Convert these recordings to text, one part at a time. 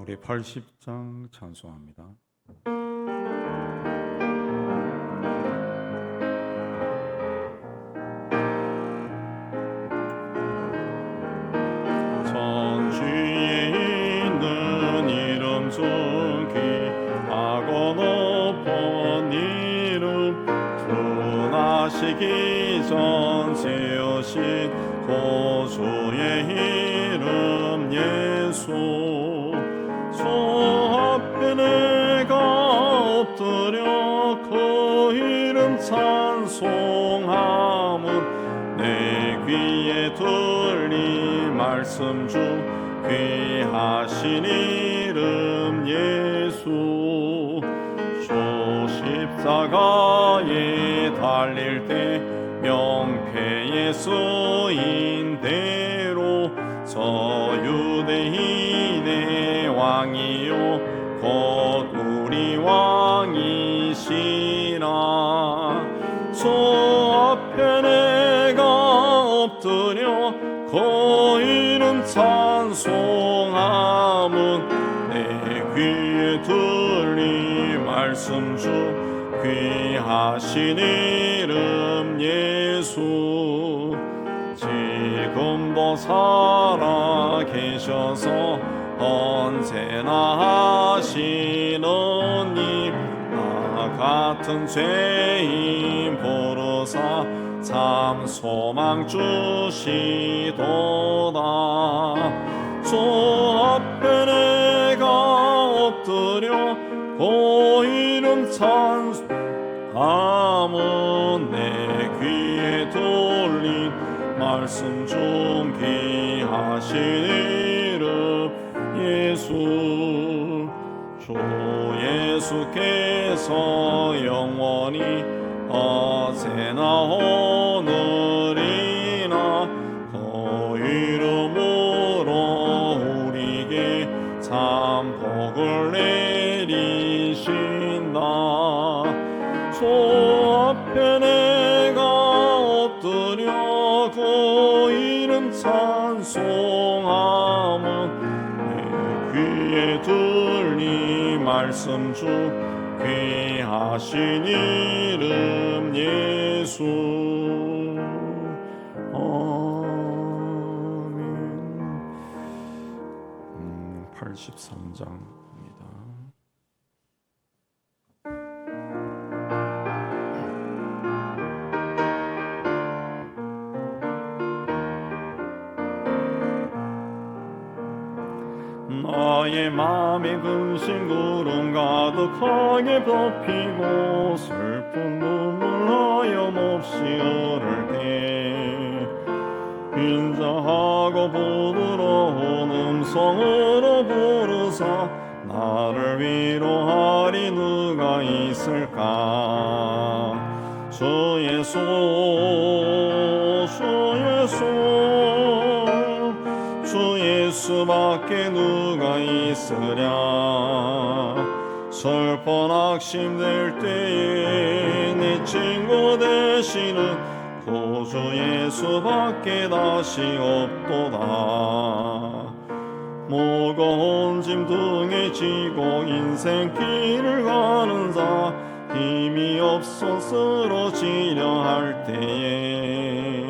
우리 80장 찬송합니다. 천주에 있는 이름 중 귀하고 높은 이름, 주나시기 전 지으신 구주의 이름 예수. 주 앞에 내가 엎드려 그 이름 찬송함은 내 귀에 들린 말씀 중 귀하신 이름 예수. 주 십자가에 달릴 때 명패에 쓰인 대로 저 유대인의 왕이요 곧 우리 왕이시라. 주 앞에 내가 엎드려 그 이름 찬송함은 내 귀에 들린 말씀 중 귀하신 이름 예수. 지금도 살아 계셔서 언제나 하시는 일, 나 같은 죄인 부르사 참 소망 주시도다. 주 앞에 내가 엎드려 그 이름 찬송함은 내 귀에 들린 말씀 중 귀하신 이름 예수. 주 예수께서 영원히 어제나 오늘이나 그 이름으로 우리에게 참 복을 내리신다. 주 앞에 내가 엎드려 그 이름 찬송함은 내 귀에 들린 말씀 중 귀하신 이름 예수. 아멘. 83장입니다. 나의 맘에 근심 구름 가득하게 덮이고 슬픈 눈물 하염없이 흐를 때 인자하고 부드러운 음성으로 부르사 나를 위로하리 누가 있을까. 주 예수 주 예수 주 예수밖에 누가 있으랴. 슬퍼 낙심될 때에 내 친구 되시는 구주 예수밖에 다시 없도다. 무거운 짐 등에 지고 인생길을 가는 자, 힘이 없어 쓰러지려 할 때에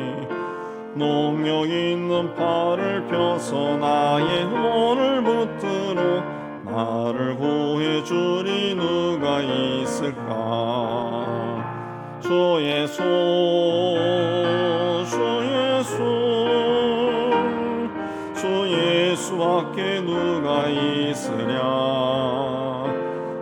농력 있는 팔을 펴서 나의 손을 붙들어 나를 구해주리 누가 있을까. 주 예수 주 예수 주 예수밖에 누가 있으랴.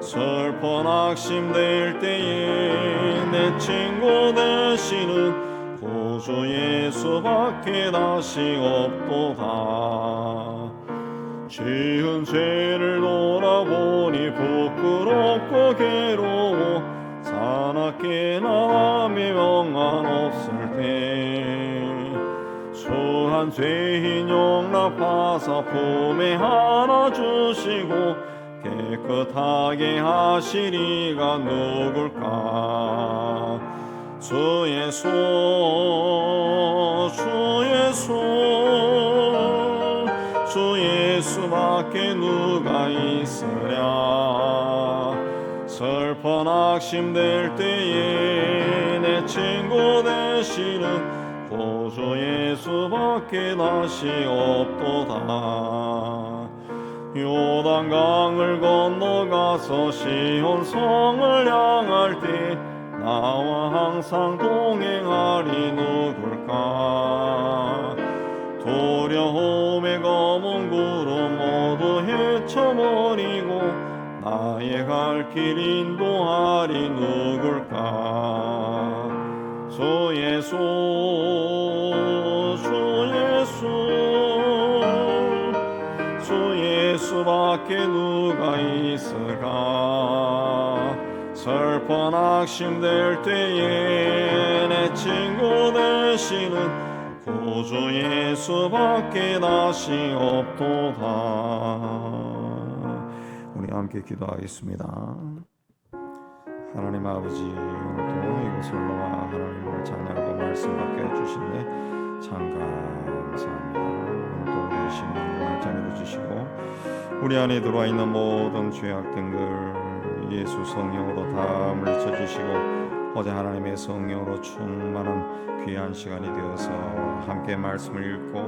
슬퍼 낙심될 때에 내 친구 되시는 구주 예수밖에 다시 없도다. 지은 죄를 돌아보니 부끄럽고 괴로워 사납게 나함에 명한 없을 때 수한 죄인 용납하사 품에 하나 주시고 깨끗하게 하시리가 누굴까. 주 예수 주 예수 주 예수 예수밖에 누가 있으랴. 슬픈 낙심될 때에 내 친구 되시는 구주 예수밖에 다시 없도다. 요단강을 건너가서 시온성을 향할 때 나와 항상 동행하리 누굴까. 두려움의 검은 구름 모두 헤쳐버리고 나의 갈 길 인도하리 누굴까. 주 예수 주 예수 주 예수밖에 누가 있을까. 슬픈 낙심될 때에 내 친구 되시는 구주 예수밖에 다시 없도다. 우리 함께 기도하겠습니다. 하나님 아버지, 오늘도 이곳을 나와 하나님을 찬양하고 말씀 받게 해주시네 참 감사합니다. 오늘도 우리 심령을 발전해 주시고 우리 안에 들어와 있는 모든 죄악된 걸 예수 성령으로 다 물리쳐 주시고 어제 하나님의 성령으로 충만한 귀한 시간이 되어서 함께 말씀을 읽고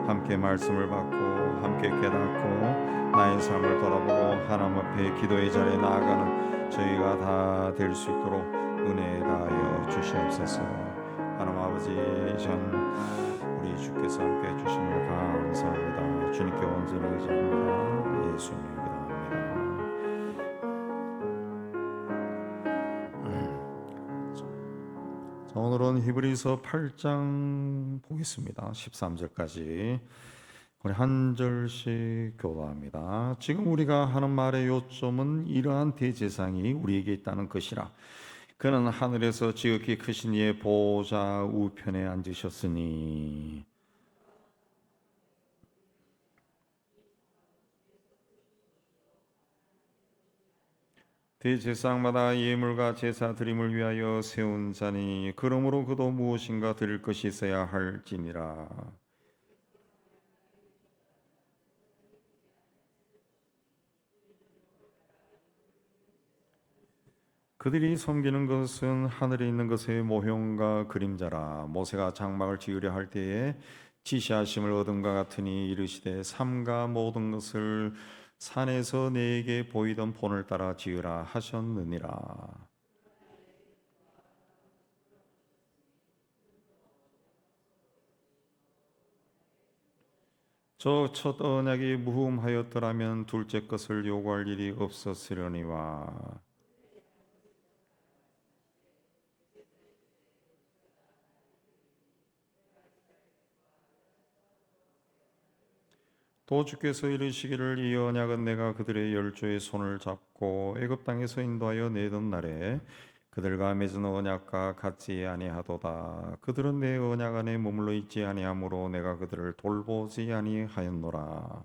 함께 말씀을 받고 함께 깨닫고 나의 삶을 돌아보고 하나님 앞에 기도의 자리에 나아가는 저희가 다 될 수 있도록 은혜 다하여 주시옵소서. 하나님 아버지, 전 우리 주께서 함께 해주심을 감사합니다. 주님께 온전히 의지합니다. 예수님 기도합니다. 자, 오늘은 히브리서 8장 보겠습니다. 13절까지 우리 한 절씩 교도합니다. 지금 우리가 하는 말의 요점은 이러한 대제사장이 우리에게 있다는 것이라. 그는 하늘에서 지극히 크신 이의 보좌 우편에 앉으셨으니 대제사장마다 예물과 제사 드림을 위하여 세운 자니 그러므로 그도 무엇인가 드릴 것이 있어야 할지니라. 그들이 섬기는 것은 하늘에 있는 것의 모형과 그림자라. 모세가 장막을 지으려 할 때에 지시하심을 얻음과 같으니 이르시되 삼가 모든 것을 산에서 내게 보이던 본을 따라 지으라 하셨느니라. 저 첫 언약이 무흠하였더라면 둘째 것을 요구할 일이 없었으려니와. 또 주께서 이르시기를 이 언약은 내가 그들의 열조의 손을 잡고 애굽 땅에서 인도하여 내던 날에 그들과 맺은 언약과 같지 아니하도다. 그들은 내 언약 안에 머물러 있지 아니하므로 내가 그들을 돌보지 아니하였노라.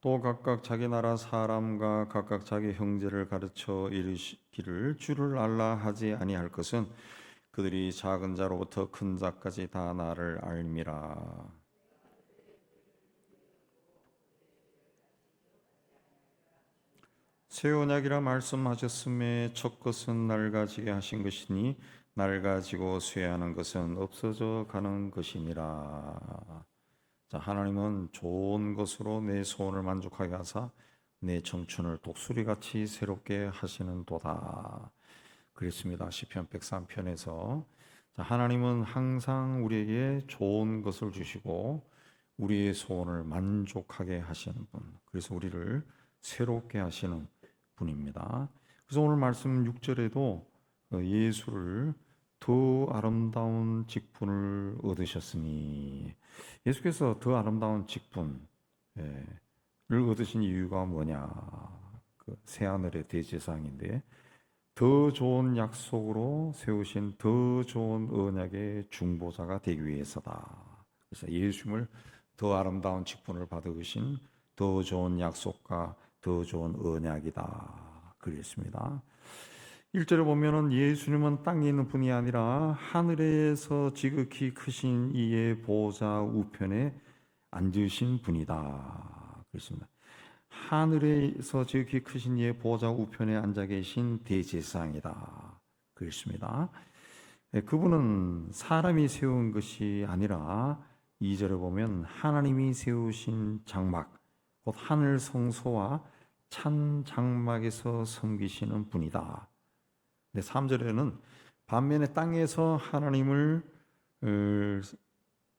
또 각각 자기 나라 사람과 각각 자기 형제를 가르쳐 이르시기를 주를 알라 하지 아니할 것은 그들이 작은 자로부터 큰 자까지 다 나를 알미라. 새 언약이라 말씀하셨음에 첫 것은 낡아지게 하신 것이니 낡아지고 쇠하는 것은 없어져 가는 것이니라. 자, 하나님은 좋은 것으로 내 소원을 만족하게 하사 내 청춘을 독수리같이 새롭게 하시는 도다. 그랬습니다. 시편 103편에서 하나님은 항상 우리에게 좋은 것을 주시고 우리의 소원을 만족하게 하시는 분, 그래서 우리를 새롭게 하시는 분입니다. 그래서 오늘 말씀 6절에도 예수를 더 아름다운 직분을 얻으셨으니, 예수께서 더 아름다운 직분을 얻으신 이유가 뭐냐? 그 새하늘의 대제사장인데 더 좋은 약속으로 세우신 더 좋은 언약의 중보자가 되기 위해서다. 그래서 예수님을 더 아름다운 직분을 받으신 더 좋은 약속과 더 좋은 언약이다 그랬습니다. 1절에 보면은 예수님은 땅에 있는 분이 아니라 하늘에서 지극히 크신 이의 보좌 우편에 앉으신 분이다 그랬습니다. 하늘에서 지극히 크신 이의 보좌 우편에 앉아 계신 대제사장이다 그랬습니다. 그분은 사람이 세운 것이 아니라 2절에 보면 하나님이 세우신 장막, 곧 하늘 성소와 찬 장막에서 섬기시는 분이다. 3절에는 반면에 땅에서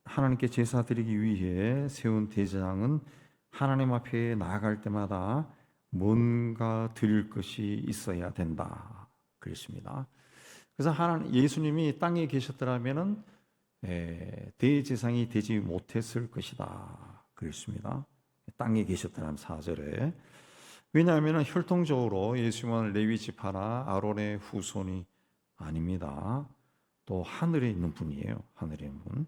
하나님께 제사 드리기 위해 세운 대제사장은 하나님 앞에 나아갈 때마다 뭔가 드릴 것이 있어야 된다 그랬습니다. 그래서 예수님이 땅에 계셨더라면은 대제사장이 되지 못했을 것이다 그랬습니다. 땅에 계셨더라면 4절에. 왜냐하면 혈통적으로 예수님은 레위 지파나 아론의 후손이 아닙니다. 또 하늘에 있는 분이에요. 하늘에 있는 분.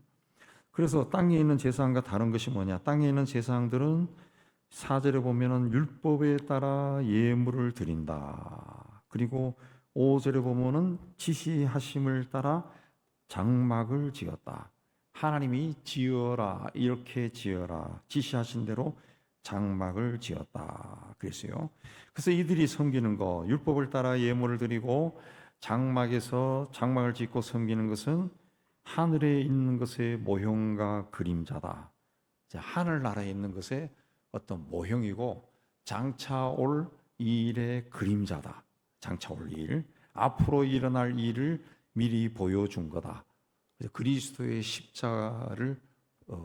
그래서 땅에 있는 제사장과 다른 것이 뭐냐? 땅에 있는 제사장들은 4절에 보면은 율법에 따라 예물을 드린다. 그리고 5절에 보면은 지시하심을 따라 장막을 지었다. 하나님이 지어라, 이렇게 지어라, 지시하신 대로 장막을 지었다 그랬어요. 그래서 이들이 섬기는 거, 율법을 따라 예물을 드리고 장막을 짓고 섬기는 것은 하늘에 있는 것의 모형과 그림자다. 하늘나라에 있는 것의 어떤 모형이고 장차 올 일의 그림자다. 장차 올 일, 앞으로 일어날 일을 미리 보여준 거다. 그리스도의 십자가를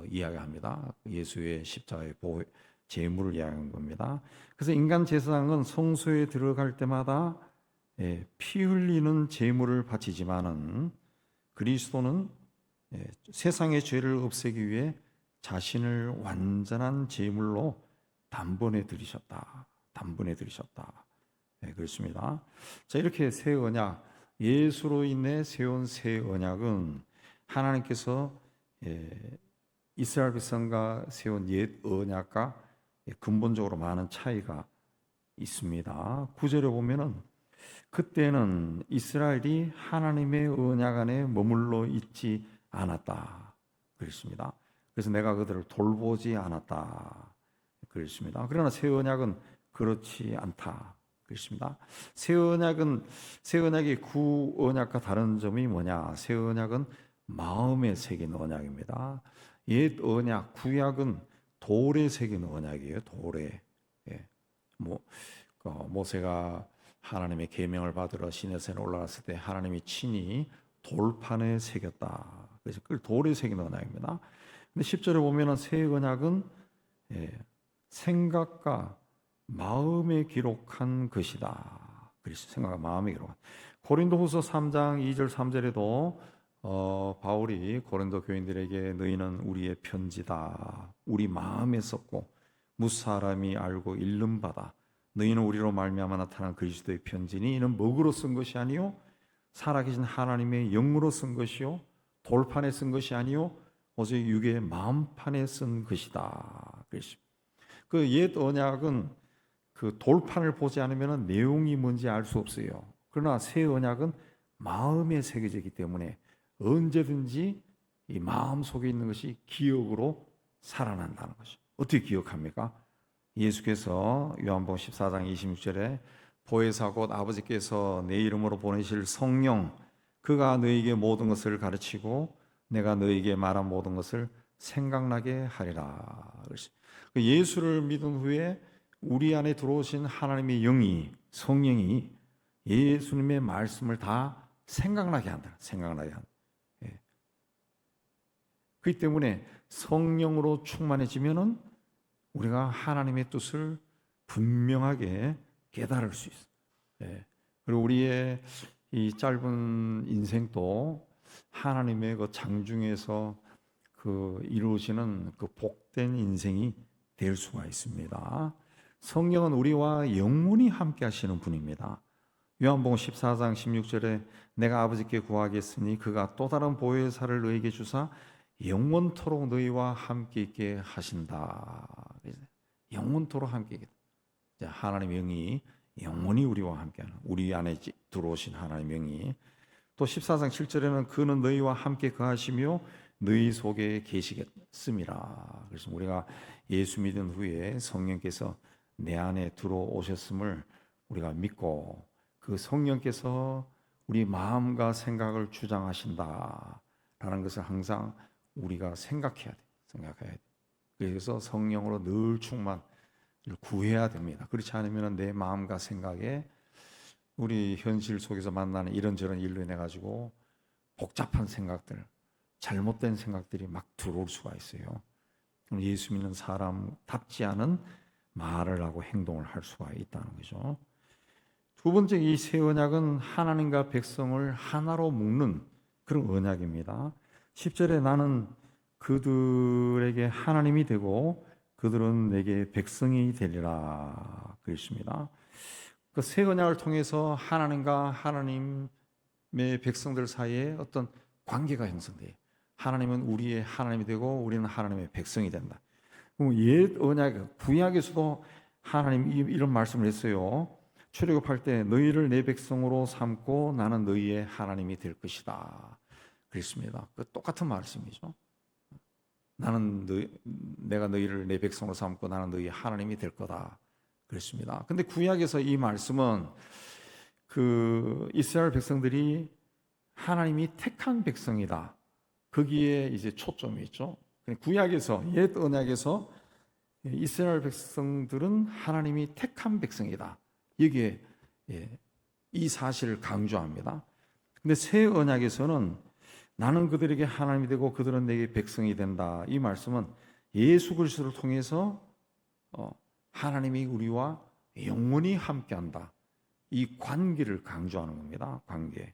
이야기합니다. 예수의 십자가의 제물을 이야기한 겁니다. 그래서 인간 제사장은 성소에 들어갈 때마다 피 흘리는 제물을 바치지만은 그리스도는 세상의 죄를 없애기 위해 자신을 완전한 제물로 단번에 드리셨다. 그렇습니다. 자, 이렇게 새 언약, 예수로 인해 세운 새 언약은 하나님께서 이스라엘 백성과 세운 옛 언약과 근본적으로 많은 차이가 있습니다. 9절에 보면은 그때는 이스라엘이 하나님의 언약 안에 머물러 있지 않았다 그랬습니다. 그래서 내가 그들을 돌보지 않았다 그랬습니다. 그러나 새 언약은 그렇지 않다 그랬습니다. 새 언약이 구 언약과 다른 점이 뭐냐? 새 언약은 마음에 새긴 언약입니다. 옛 언약, 구약은 돌에 새긴 언약이에요. 돌에. 모세가 하나님의 계명을 받으러 시내산에 올라갔을 때 하나님이 친히 돌판에 새겼다. 그래서 그걸 돌에 새긴 언약입니다. 근데 10절에 보면은 새 언약은 생각과 마음에 기록한 것이다. 그래서 생각과 마음에 기록한. 고린도후서 3장 2절 3절에도 바울이 고린도 교인들에게 너희는 우리의 편지다. 우리 마음에 썼고 무사람이 알고 읽는 바다. 너희는 우리로 말미암아 나타난 그리스도의 편지니 이는 먹으로 쓴 것이 아니요 살아계신 하나님의 영으로 쓴 것이요 돌판에 쓴 것이 아니요 오직 육의 마음판에 쓴 것이다. 그 옛 언약은 그 돌판을 보지 않으면 내용이 뭔지 알 수 없어요. 그러나 새 언약은 마음에 새겨져 있기 때문에 언제든지 이 마음 속에 있는 것이 기억으로 살아난다는 것이죠. 어떻게 기억합니까? 예수께서 요한복음 14장 26절에 보혜사 곧 아버지께서 내 이름으로 보내실 성령 그가 너에게 모든 것을 가르치고 내가 너에게 말한 모든 것을 생각나게 하리라. 예수를 믿은 후에 우리 안에 들어오신 하나님의 영이 성령이 예수님의 말씀을 다 생각나게 한다. 그렇기 때문에 성령으로 충만해지면은 우리가 하나님의 뜻을 분명하게 깨달을 수 있어요. 그리고 우리의 이 짧은 인생도 하나님의 그 장중에서 그 이루어지는 그 복된 인생이 될 수가 있습니다. 성령은 우리와 영원히 함께 하시는 분입니다. 요한복음 14장 16절에 내가 아버지께 구하겠으니 그가 또 다른 보혜사를 너에게 주사 영원토록 너희와 함께 있게 하신다. 영원토록 함께 있겠다. 하나님의 영이 영원히 우리와 함께하는, 우리 안에 들어오신 하나님의 영이. 또 14장 7절에는 그는 너희와 함께 거하시며 너희 속에 계시겠음이라. 그래서 우리가 예수 믿은 후에 성령께서 내 안에 들어오셨음을 우리가 믿고, 그 성령께서 우리 마음과 생각을 주장하신다라는 것을 항상 우리가 생각해야 돼. 그래서 성령으로 늘 충만을 구해야 됩니다. 그렇지 않으면 내 마음과 생각에 우리 현실 속에서 만나는 이런저런 일로 인해 가지고 복잡한 생각들, 잘못된 생각들이 막 들어올 수가 있어요. 예수 믿는 사람답지 않은 말을 하고 행동을 할 수가 있다는 거죠. 두 번째, 이 새 언약은 하나님과 백성을 하나로 묶는 그런 언약입니다. 10절에 나는 그들에게 하나님이 되고 그들은 내게 백성이 되리라 그랬습니다. 그 새 언약을 통해서 하나님과 하나님의 백성들 사이에 어떤 관계가 형성돼요. 하나님은 우리의 하나님이 되고 우리는 하나님의 백성이 된다. 그럼 옛 언약, 구약에서도 하나님 이런 말씀을 했어요. 출애굽할 때 너희를 내 백성으로 삼고 나는 너희의 하나님이 될 것이다 그랬습니다. 그 똑같은 말씀이죠. 내가 너희를 내 백성으로 삼고 나는 너희의 하나님이 될 거다 그랬습니다. 근데 구약에서 이 말씀은 그 이스라엘 백성들이 하나님이 택한 백성이다, 거기에 이제 초점이 있죠. 구약에서, 옛 언약에서 이스라엘 백성들은 하나님이 택한 백성이다, 여기에 이 사실을 강조합니다. 근데 새 언약에서는 나는 그들에게 하나님이 되고 그들은 내게 백성이 된다, 이 말씀은 예수 그리스도를 통해서 하나님이 우리와 영원히 함께한다, 이 관계를 강조하는 겁니다. 관계.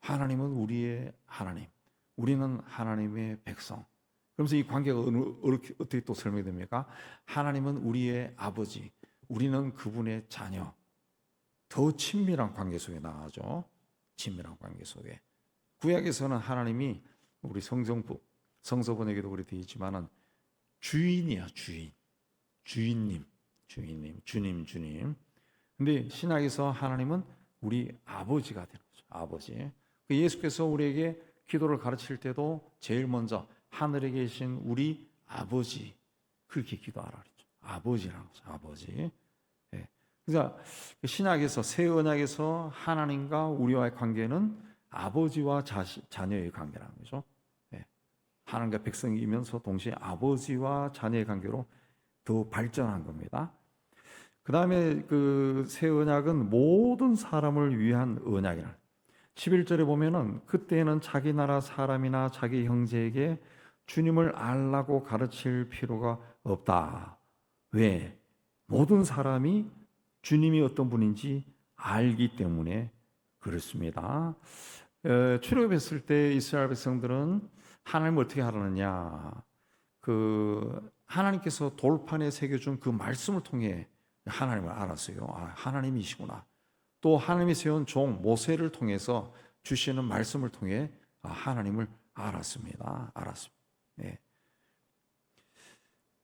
하나님은 우리의 하나님, 우리는 하나님의 백성. 그러면서 이 관계가 어떻게 또 설명이 됩니까? 하나님은 우리의 아버지, 우리는 그분의 자녀. 더 친밀한 관계 속에 나가죠. 친밀한 관계 속에. 구약에서는 하나님이 우리 성서번역에도 그렇게 되어 있지만은 주인이야, 주인님. 근데 신약에서 하나님은 우리 아버지가 되는 거죠. 아버지. 예수께서 우리에게 기도를 가르칠 때도 제일 먼저 하늘에 계신 우리 아버지, 그렇게 기도하라 그랬죠. 아버지라는 거죠. 아버지. 그러니까 신약에서, 새 언약에서 하나님과 우리와의 관계는 아버지와 자녀의 관계라는 거죠. 하나님과 백성이면서 동시에 아버지와 자녀의 관계로 더 발전한 겁니다. 그 다음에 그 새 언약은 모든 사람을 위한 언약이라. 11절에 보면은 그때는 자기 나라 사람이나 자기 형제에게 주님을 알라고 가르칠 필요가 없다. 왜? 모든 사람이 주님이 어떤 분인지 알기 때문에 그렇습니다. 출애굽했을 때 이스라엘 백성들은 하나님을 어떻게 알았느냐? 그 하나님께서 돌판에 새겨준 그 말씀을 통해 하나님을 알았어요. 아, 하나님이시구나. 또 하나님이 세운 종 모세를 통해서 주시는 말씀을 통해 하나님을 알았습니다. 네.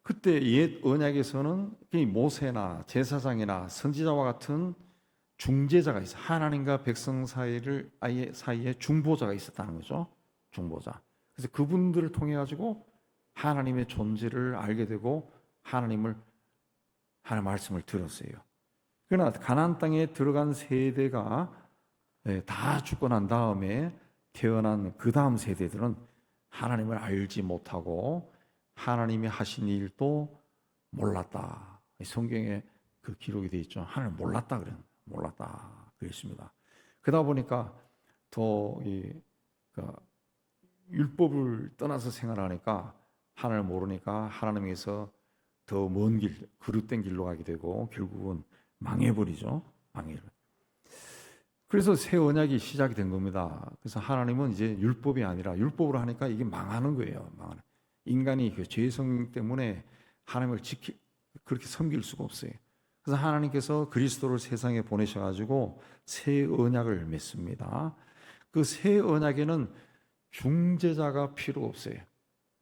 그때 옛 언약에서는 모세나 제사장이나 선지자와 같은 중재자가 있어. 하나님과 백성 사이에 중보자가 있었다는 거죠. 중보자. 그래서 그분들을 통해 가지고 하나님의 존재를 알게 되고 하나님의 말씀을 들었어요. 그러나 가나안 땅에 들어간 세대가 다 죽고 난 다음에 태어난 그 다음 세대들은 하나님을 알지 못하고 하나님이 하신 일도 몰랐다. 성경에 그 기록이 되어 있죠. 하나님 몰랐다 그랬습니다. 그러다 보니까 더 율법을 떠나서 생활하니까 하나님을 모르니까 하나님에서 더 먼 길, 그릇된 길로 가게 되고 결국은 망해버리죠. 그래서 새 언약이 시작이 된 겁니다. 그래서 하나님은 이제 율법이 아니라 율법으로 하니까 이게 망하는 거예요. 인간이 그 죄성 때문에 하나님을 그렇게 섬길 수가 없어요. 그래서 하나님께서 그리스도를 세상에 보내셔가지고 새 언약을 맺습니다. 그 새 언약에는 중재자가 필요 없어요.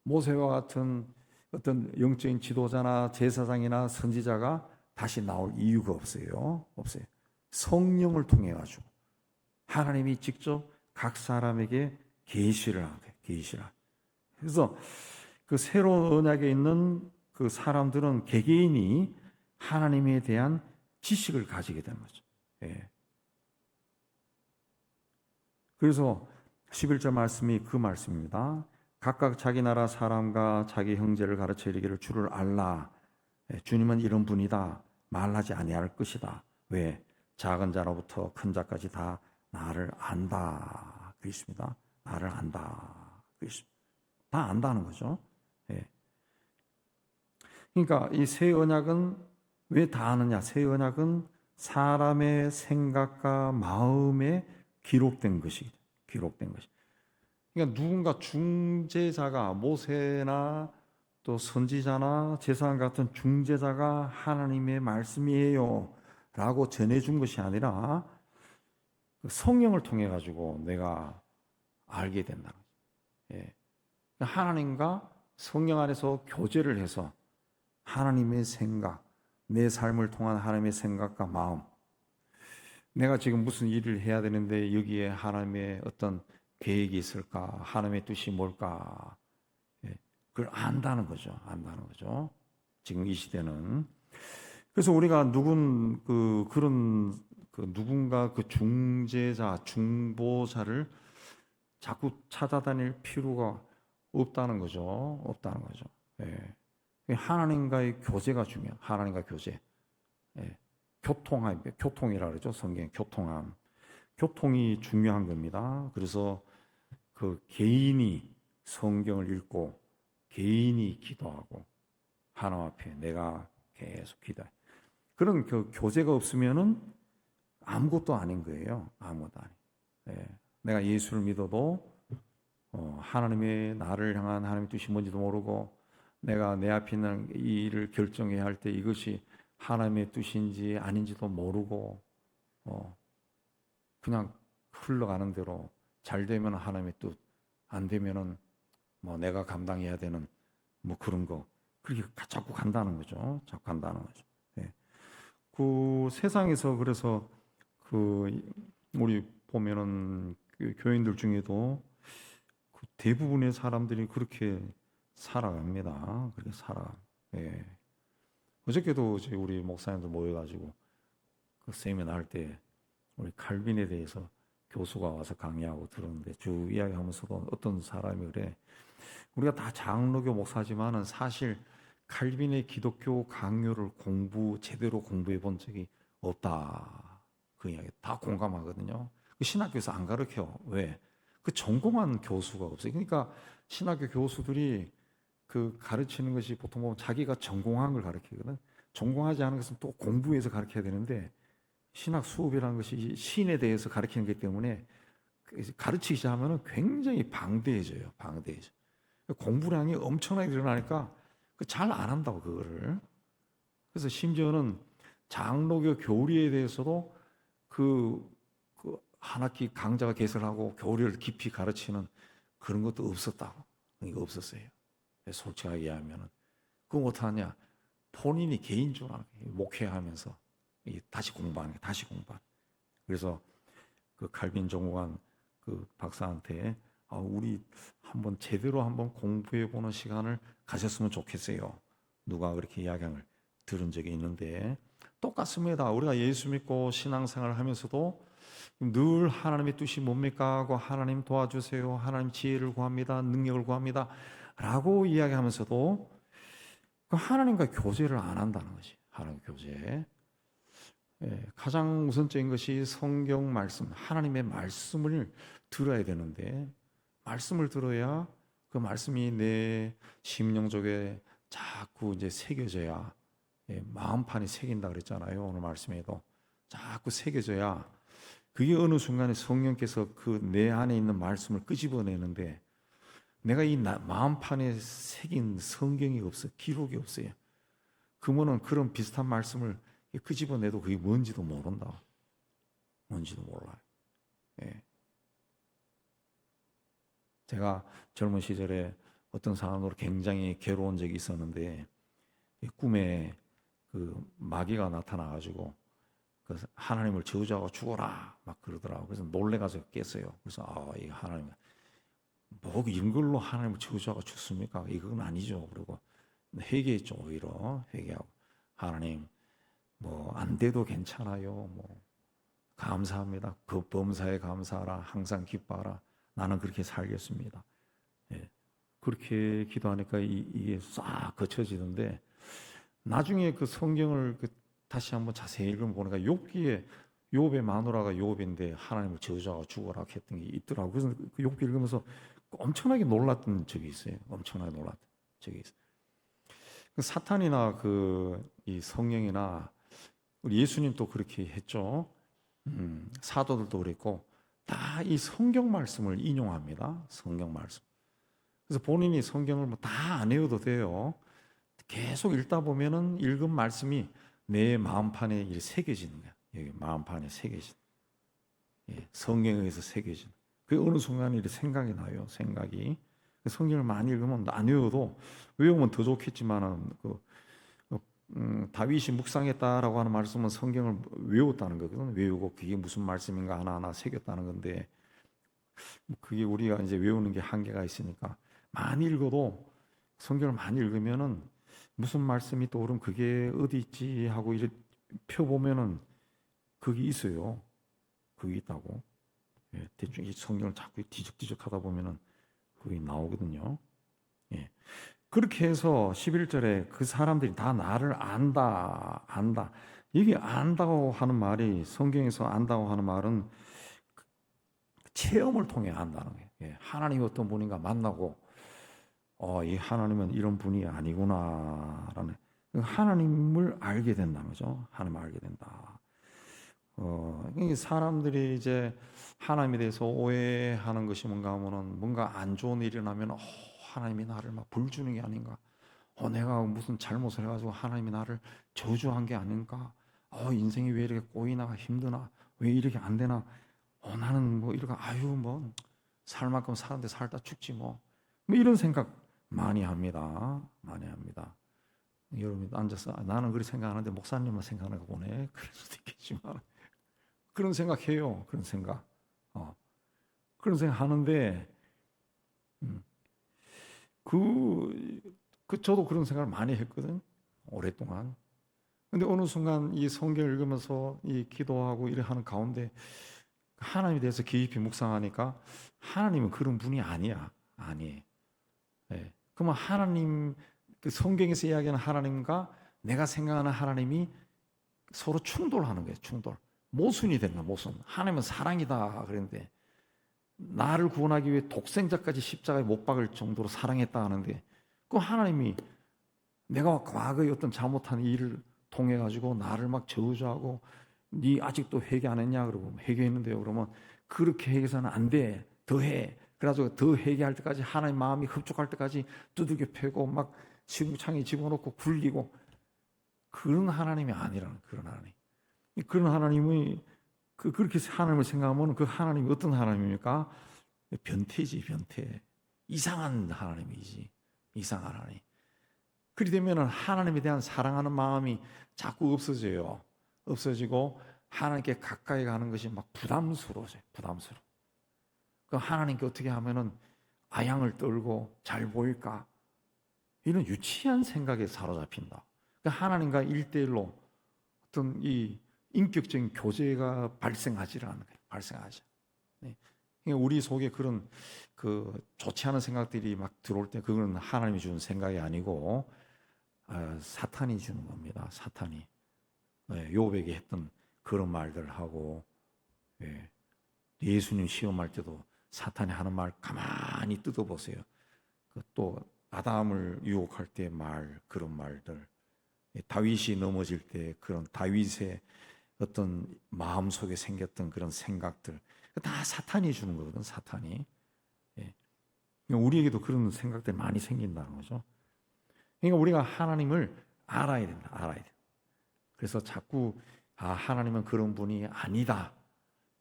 모세와 같은 어떤 영적인 지도자나 제사장이나 선지자가 다시 나올 이유가 없어요. 없어요. 성령을 통해 가지고 하나님이 직접 각 사람에게 계시를 하게, 계시를. 그래서 그 새로운 언약에 있는 그 사람들은 개개인이 하나님에 대한 지식을 가지게 되는 거죠. 예. 그래서 11절 말씀이 그 말씀입니다. 각각 자기 나라 사람과 자기 형제를 가르쳐 이르기를 주를 알라. 주님은 이런 분이다. 말하지 아니할 것이다. 왜? 작은 자로부터 큰 자까지 다 나를 안다. 그 있습니다. 나를 안다. 그 있습니다. 다 안다는 거죠. 예. 그러니까 이 새 언약은 왜 다 아느냐? 새 언약은 사람의 생각과 마음에 기록된 것이. 그러니까 누군가 중재자가 모세나 또 선지자나 제사장 같은 중재자가 하나님의 말씀이에요 라고 전해준 것이 아니라 성령을 통해 가지고 내가 알게 된다는 거죠. 예. 하나님과 성령 안에서 교제를 해서 하나님의 생각, 내 삶을 통한 하나님의 생각과 마음, 내가 지금 무슨 일을 해야 되는데 여기에 하나님의 어떤 계획이 있을까? 하나님의 뜻이 뭘까? 그걸 안다는 거죠. 안다는 거죠. 지금 이 시대는. 그래서 우리가 누군가 그 중재자, 중보자를 자꾸 찾아다닐 필요가 없다는 거죠. 없다는 거죠. 예. 하나님과의 교제가 중요해요. 하나님과 교제. 예. 교통이라 그러죠. 성경 교통함. 교통이 중요한 겁니다. 그래서 그 개인이 성경을 읽고 개인이 기도하고 하나님 앞에 내가 계속 기도해. 그런 그 교제가 없으면은 아무것도 아닌 거예요. 아무것도 아니. 예. 내가 예수를 믿어도 하나님의 나를 향한 하나님의 뜻이 뭔지도 모르고 내가 내 앞에 있는 이 일을 결정해야 할 때 이것이 하나님의 뜻인지 아닌지도 모르고 그냥 흘러가는 대로 잘 되면 하나님의 뜻, 안 되면은 뭐 내가 감당해야 되는 뭐 그런 거 그렇게 자꾸 간다는 거죠. 자꾸 간다는 거죠. 네. 그 세상에서 그래서 그 우리 보면은 그 교인들 중에도 그 대부분의 사람들이 그렇게 살아갑니다. 그렇게 살아. 예. 어저께도 우리 목사님들 모여가지고 그 세미나 할 때 우리 칼빈에 대해서 교수가 와서 강의하고 들었는데 쭉 이야기하면서도 어떤 사람이 그래. 우리가 다 장로교 목사지만은 사실 칼빈의 기독교 강요를 제대로 공부해 본 적이 없다. 그 이야기 다 공감하거든요. 그 신학교에서 안 가르쳐. 왜? 그 전공한 교수가 없어요. 그러니까 신학교 교수들이 그 가르치는 것이 보통 보면 자기가 전공한 걸 가르치거든. 전공하지 않은 것은 또 공부해서 가르쳐야 되는데 신학 수업이라는 것이 신에 대해서 가르치는 거기 때문에 가르치기 시작하면 굉장히 방대해져요. 방대해져. 공부량이 엄청나게 늘어나니까 잘 안 한다고 그거를. 그래서 심지어는 장로교 교리에 대해서도 그 한 학기 강자가 개설하고 교리를 깊이 가르치는 그런 것도 없었다고. 이거 없었어요. 솔직하게 이야기하면은 그거 못하냐? 본인이 개인적으로 목회하면서 다시 공부하는 게 다시 공부하는. 그래서 그 칼빈 전공한 그 박사한테 우리 한번 제대로 한번 공부해 보는 시간을 가졌으면 좋겠어요. 누가 그렇게 이야기를 들은 적이 있는데 똑같습니다. 우리가 예수 믿고 신앙생활을 하면서도 늘 하나님의 뜻이 뭡니까 하고 하나님 도와주세요. 하나님 지혜를 구합니다. 능력을 구합니다. 라고 이야기하면서도 하나님과 교제를 안 한다는 것이 하나님 교제. 가장 우선적인 것이 성경 말씀, 하나님의 말씀을 들어야 되는데 말씀을 들어야 그 말씀이 내 심령적에 자꾸 이제 새겨져야 마음판이 새긴다 그랬잖아요. 오늘 말씀에도 자꾸 새겨져야 그게 어느 순간에 성령께서 그 내 안에 있는 말씀을 끄집어내는데 내가 이 마음판에 새긴 성경이 없어, 기록이 없어요. 그러면은 그런 비슷한 말씀을 끄집어내도 그게 뭔지도 모른다. 뭔지도 몰라요. 예. 제가 젊은 시절에 어떤 사람으로 굉장히 괴로운 적이 있었는데 이 꿈에 그 마귀가 나타나가지고 그 하나님을 저주하고 죽어라 막 그러더라고. 그래서 놀래가지고 깼어요. 그래서 이 하나님 뭐 이런 걸로 하나님을 저주하고 죽습니까? 이건 아니죠. 그리고 회개했죠. 오히려 회개하고 하나님 뭐 안 돼도 괜찮아요. 뭐 감사합니다. 그 범사에 감사하라. 항상 기뻐하라. 나는 그렇게 살겠습니다. 예. 그렇게 기도하니까 이게 싹 거쳐지는데 나중에 그 성경을 다시 한번 자세히 읽어보니까 욥기에 욥의 마누라가 욥인데 하나님을 저주하고 죽어라 했던 게 있더라고요. 그래서 그 욥기 읽으면서 엄청나게 놀랐던 적이 있어요. 엄청나게 놀랐던 적이 있어요. 그 사탄이나 이 성령이나 우리 예수님도 그렇게 했죠. 사도들도 그랬고 다 이 성경 말씀을 인용합니다. 성경 말씀. 그래서 본인이 성경을 뭐 다 안 외워도 돼요. 계속 읽다 보면은 읽은 말씀이 내 마음판에 이렇게 새겨지는 거야. 여기 마음판에 새겨진. 예, 성경에 의해서 새겨진. 그 어느 순간에 이렇게 생각이 나요. 생각이. 성경을 많이 읽으면 안 외워도 외우면 더 좋겠지만은 다윗이 묵상했다라고 하는 말씀은 성경을 외웠다는 거거든. 외우고 그게 무슨 말씀인가 하나하나 새겼다는 건데 그게 우리가 이제 외우는 게 한계가 있으니까 많이 읽어도 성경을 많이 읽으면은 무슨 말씀이 떠오르면 그게 어디 있지 하고 이렇게 펴보면은 그게 있어요. 그게 있다고. 예, 대충 이 성경을 자꾸 뒤적뒤적 하다 보면은 그게 나오거든요. 예. 그렇게 해서 11절에 그 사람들이 다 나를 안다. 이게 안다고 하는 말이 성경에서 안다고 하는 말은 체험을 통해 안다는 거예요. 예, 하나님이 어떤 분인가 만나고 이 하나님은 이런 분이 아니구나라는 하나님을 알게 된다는 거죠. 하나님을 알게 된다. 사람들이 이제 하나님에 대해서 오해하는 것이 뭔가 하면은 뭔가 안 좋은 일이 일어나면 하나님이 나를 막 벌 주는 게 아닌가? 내가 무슨 잘못을 해가지고 하나님이 나를 저주한 게 아닌가? 인생이 왜 이렇게 꼬이나 힘드나? 왜 이렇게 안 되나? 나는 뭐 이렇게 뭐 살 만큼 사는데 살다 죽지 뭐 이런 생각 많이 합니다. 많이 합니다. 여러분 앉아서 나는 그렇게 생각하는데 목사님만 생각하는 거 보네. 그럴 수도 있겠지만 그런 생각해요. 그런 생각. 그런 생각 하는데 저도 그런 생각을 많이 했거든. 오랫동안. 근데 어느 순간 이 성경을 읽으면서 이 기도하고 이래 하는 가운데 하나님에 대해서 깊이 묵상하니까 하나님은 그런 분이 아니야. 아니에요. 네. 그러면 하나님, 그 성경에서 이야기하는 하나님과 내가 생각하는 하나님이 서로 충돌하는 거예요. 충돌. 모순이 되는 거야. 모순. 하나님은 사랑이다 그랬는데 나를 구원하기 위해 독생자까지 십자가에 못 박을 정도로 사랑했다 하는데 그 하나님이 내가 과거에 어떤 잘못한 일을 통해 가지고 나를 막 저주하고 네 아직도 회개 안 했냐 그러고 회개했는데요. 그러면 그렇게 회개해서는 안 돼. 더 해. 그래가지고 더 회개할 때까지 하나님 마음이 흡족할 때까지 두들겨 패고 막 지붕창에 집어넣고 굴리고 그런 하나님이 아니라는 그런 하나님. 그런 하나님이 그렇게 하나님을 생각하면 그 하나님이 어떤 하나님입니까? 변태지 변태. 이상한 하나님이지. 이상한 하나님. 그리 되면 하나님에 대한 사랑하는 마음이 자꾸 없어져요. 없어지고 하나님께 가까이 가는 것이 막 부담스러워져요. 부담스러워. 그 하나님께 어떻게 하면은 아양을 떨고 잘 보일까? 이런 유치한 생각에 사로잡힌다. 그러니까 하나님과 1대1로 어떤 이 인격적인 교제가 발생하지 않는 거예요. 발생하지. 네. 그러니까 우리 속에 그런 좋지 않은 생각들이 막 들어올 때 그건 하나님이 주는 생각이 아니고 사탄이 주는 겁니다. 사탄이. 네, 욥에게 했던 그런 말들을 하고 예수님 시험할 때도 사탄이 하는 말 가만히 뜯어보세요. 또 아담을 유혹할 때 그런 말들, 다윗이 넘어질 때 그런 다윗의 어떤 마음속에 생겼던 그런 생각들 다 사탄이 주는 거거든. 사탄이. 우리에게도 그런 생각들이 많이 생긴다는 거죠. 그러니까 우리가 하나님을 알아야 된다. 알아야 돼. 그래서 자꾸 하나님은 그런 분이 아니다.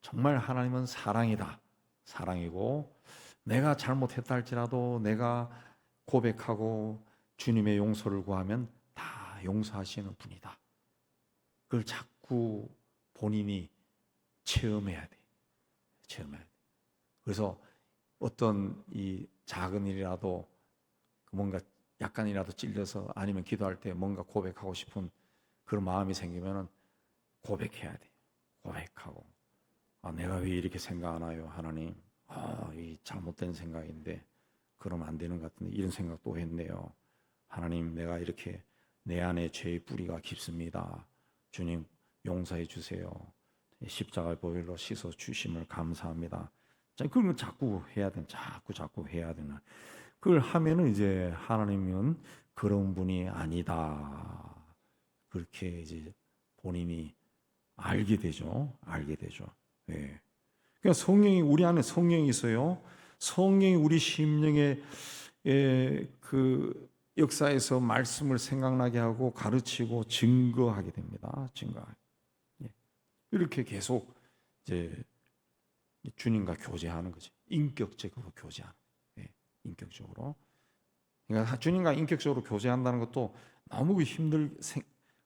정말 하나님은 사랑이다. 사랑이고 내가 잘못했다 할지라도 내가 고백하고 주님의 용서를 구하면 다 용서하시는 분이다. 그걸 자꾸 본인이 체험해야 돼. 체험해야 돼. 그래서 어떤 이 작은 일이라도 뭔가 약간이라도 찔려서 아니면 기도할 때 뭔가 고백하고 싶은 그런 마음이 생기면은 고백해야 돼. 고백하고 내가 왜 이렇게 생각하나요, 하나님? 이 잘못된 생각인데 그러면 안 되는 것 같은데 이런 생각도 했네요. 하나님, 내가 이렇게 내 안에 죄의 뿌리가 깊습니다. 주님 용서해 주세요. 십자가 보혈로 씻어 주심을 감사합니다. 그걸 자꾸 해야 돼. 자꾸 해야 되는. 그걸 하면은 이제 하나님은 그런 분이 아니다. 그렇게 이제 본인이 알게 되죠. 알게 되죠. 예. 그러니까 성령이 우리 안에 성령이 있어요. 성령이 우리 심령에 그 역사에서 말씀을 생각나게 하고 가르치고 증거하게 됩니다. 증거하게. 예. 이렇게 계속 이제 주님과 교제하는 거지. 인격적으로 교제하는. 예. 인격적으로. 그러니까 주님과 인격적으로 교제한다는 것도 너무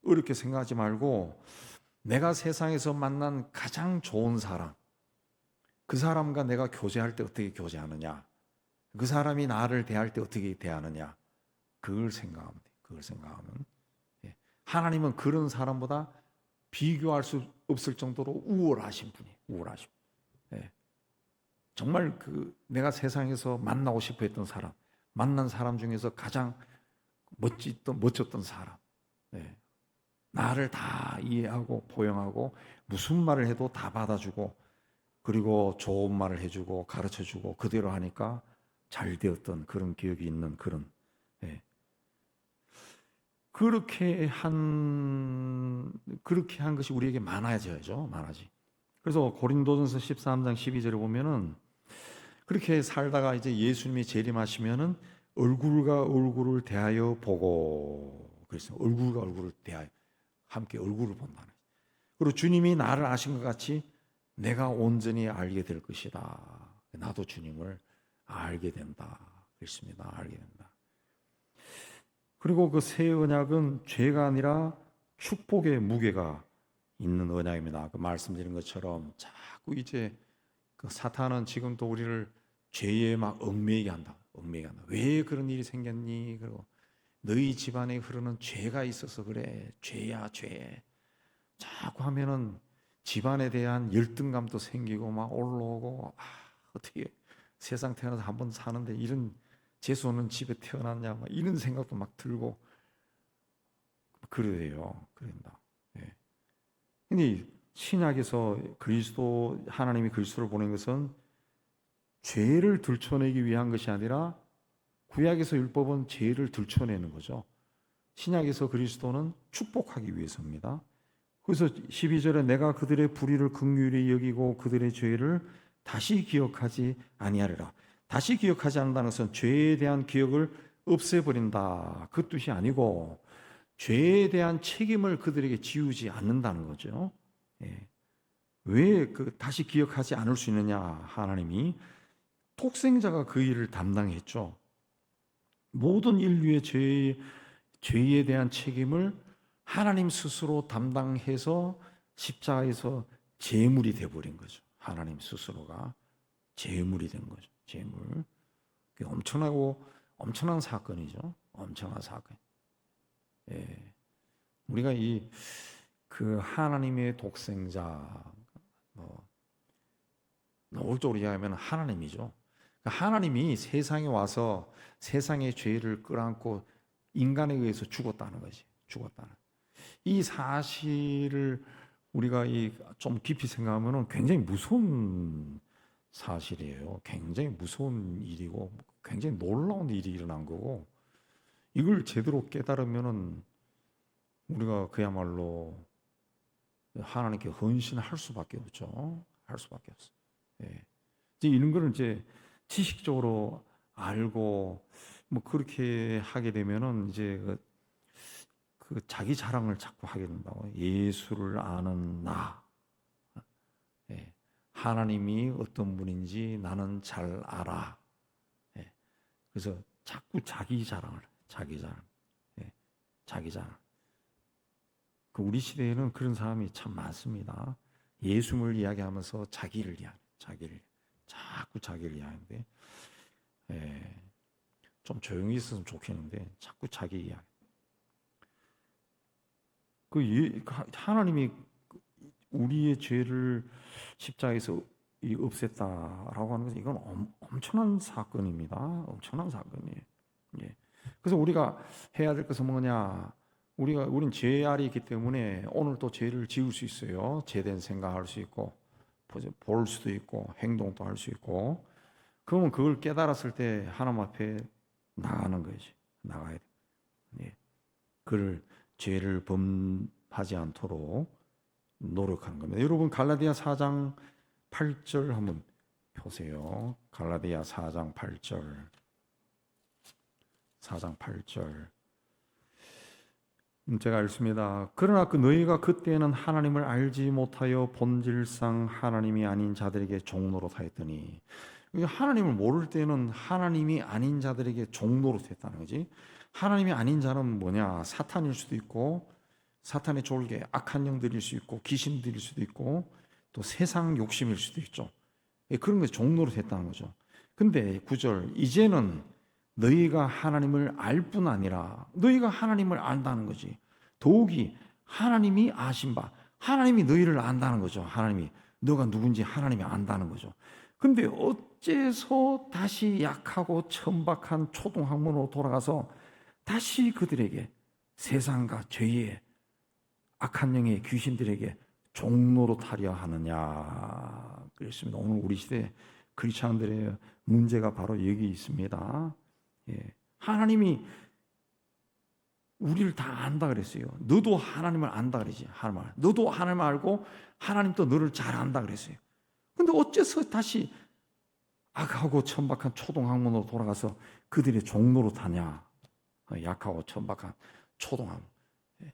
어렵게 생각하지 말고 내가 세상에서 만난 가장 좋은 사람, 그 사람과 내가 교제할 때 어떻게 교제하느냐, 그 사람이 나를 대할 때 어떻게 대하느냐, 그걸 생각하면 돼. 그걸 생각하면 하나님은 그런 사람보다 비교할 수 없을 정도로 우월하신 분이에요. 우월하신 분. 정말 내가 세상에서 만나고 싶어 했던 사람, 만난 사람 중에서 가장 멋졌던 사람, 나를 다 이해하고 포용하고 무슨 말을 해도 다 받아주고 그리고 좋은 말을 해주고 가르쳐주고 그대로 하니까 잘 되었던 그런 기억이 있는 그런 그렇게 한 것이 우리에게 많아져야죠. 많아지. 그래서 고린도전서 13장 12절에 보면은 그렇게 살다가 이제 예수님이 재림하시면은 얼굴과 얼굴을 대하여 보고, 그래서 얼굴과 얼굴을 대하여 함께 얼굴을 본다는. 그리고 주님이 나를 아신 것 같이 내가 온전히 알게 될 것이다. 나도 주님을 알게 된다. 그렇습니다. 알게 된다. 그리고 그 새 언약은 죄가 아니라 축복의 무게가 있는 언약입니다. 그 말씀드린 것처럼 자꾸 이제 그 사탄은 지금도 우리를 죄에 막 얽매이게 한다. 얽매이게 한다. 왜 그런 일이 생겼니? 그리고 너희 집안에 흐르는 죄가 있어서 그래. 죄야, 죄. 자꾸 하면은 집안에 대한 열등감도 생기고 막 올라오고 어떻게 세상 태어나서 한 번 사는데 이런 재수 없는 집에 태어났냐 막 이런 생각도 막 들고 그래요. 그런다. 근데 신약에서 하나님이 그리스도를 보낸 것은 죄를 들춰내기 위한 것이 아니라 구약에서 율법은 죄를 들춰내는 거죠. 신약에서 그리스도는 축복하기 위해서입니다. 그래서 12절에 내가 그들의 불의를 긍휼히 여기고 그들의 죄를 다시 기억하지 아니하리라. 다시 기억하지 않는다는 것은 죄에 대한 기억을 없애버린다. 그 뜻이 아니고 죄에 대한 책임을 그들에게 지우지 않는다는 거죠. 왜 다시 기억하지 않을 수 있느냐? 하나님이 독생자가 그 일을 담당했죠. 모든 인류의 죄에 대한 책임을 하나님 스스로 담당해서 십자가에서 제물이 되어버린 거죠. 하나님 스스로가 제물이 된 거죠. 제물. 그게 엄청난 사건이죠. 엄청난 사건. 우리가 그 하나님의 독생자, 노골적으로 이야기하면 하나님이죠. 하나님이 세상에 와서 세상의 죄를 끌어안고 인간에 의해서 죽었다는 거지. 죽었다는. 이 사실을 우리가 좀 깊이 생각하면 굉장히 무서운 사실이에요. 굉장히 무서운 일이고 굉장히 놀라운 일이 일어난 거고 이걸 제대로 깨달으면 우리가 그야말로 하나님께 헌신할 수밖에 없죠. 할 수밖에 없어. 이제 이런 거를 이제 지식적으로 알고 그렇게 하게 되면은 이제 그 자기 자랑을 자꾸 하게 된다고. 예수를 아는 나. 하나님이 어떤 분인지 나는 잘 알아. 그래서 자꾸 자기 자랑을, 자기 자랑, 예, 자기 자랑. 우리 시대에는 그런 사람이 참 많습니다. 예수를 이야기하면서 자기를 자꾸 자기를 이야기하는데, 예, 좀 조용히 있었으면 좋겠는데 자꾸 자기 이야기. 하나님이 우리의 죄를 십자가에서 없앴다라고 하는 것은 이건 엄청난 사건입니다. 엄청난 사건이에요. 예. 그래서 우리가 해야 될 것은 뭐냐? 우린 죄 아래 있기 때문에 오늘 또 죄를 지을 수 있어요. 죄된 생각할 수 있고, 볼 수도 있고, 행동도 할 수 있고. 그러면 그걸 깨달았을 때 하나님 앞에 나가는 거지. 나가야 돼. 예. 그를 죄를 범하지 않도록 노력하는 겁니다. 여러분 갈라디아 4장 8절 한번 보세요. 갈라디아 4장 8절. 4장 8절. 제가 읽습니다. 그러나 너희가 그때는 하나님을 알지 못하여 본질상 하나님이 아닌 자들에게 종노릇 하였더니, 하나님을 모를 때는 하나님이 아닌 자들에게 종노릇 했다는 거지. 하나님이 아닌 자는 뭐냐? 사탄일 수도 있고, 사탄의 졸개, 악한 영들일 수 있고, 귀신들일 수도 있고, 또 세상 욕심일 수도 있죠. 그런 것이 종노릇 했다는 거죠. 근데 9절, 이제는 너희가 하나님을 알 뿐 아니라 너희가 하나님을 안다는 거지. 더욱이 하나님이 아신 바, 하나님이 너희를 안다는 거죠. 하나님이 너가 누군지 하나님이 안다는 거죠. 근데 어째서 다시 약하고 천박한 초동학문으로 돌아가서 다시 그들에게 세상과 죄의 악한 영의 귀신들에게 종노릇 하려 하느냐 그랬습니다. 오늘 우리 시대 크리스찬들의 문제가 바로 여기 있습니다. 예. 하나님이 우리를 다 안다 그랬어요. 너도 하나님을 안다 그러지. 너도 하나님을 알고 하나님도 너를 잘 안다 그랬어요. 근데 어째서 다시 악하고 천박한 초동학문으로 돌아가서 그들의 종노릇 하냐? 약하고 천박한 초동학문. 예.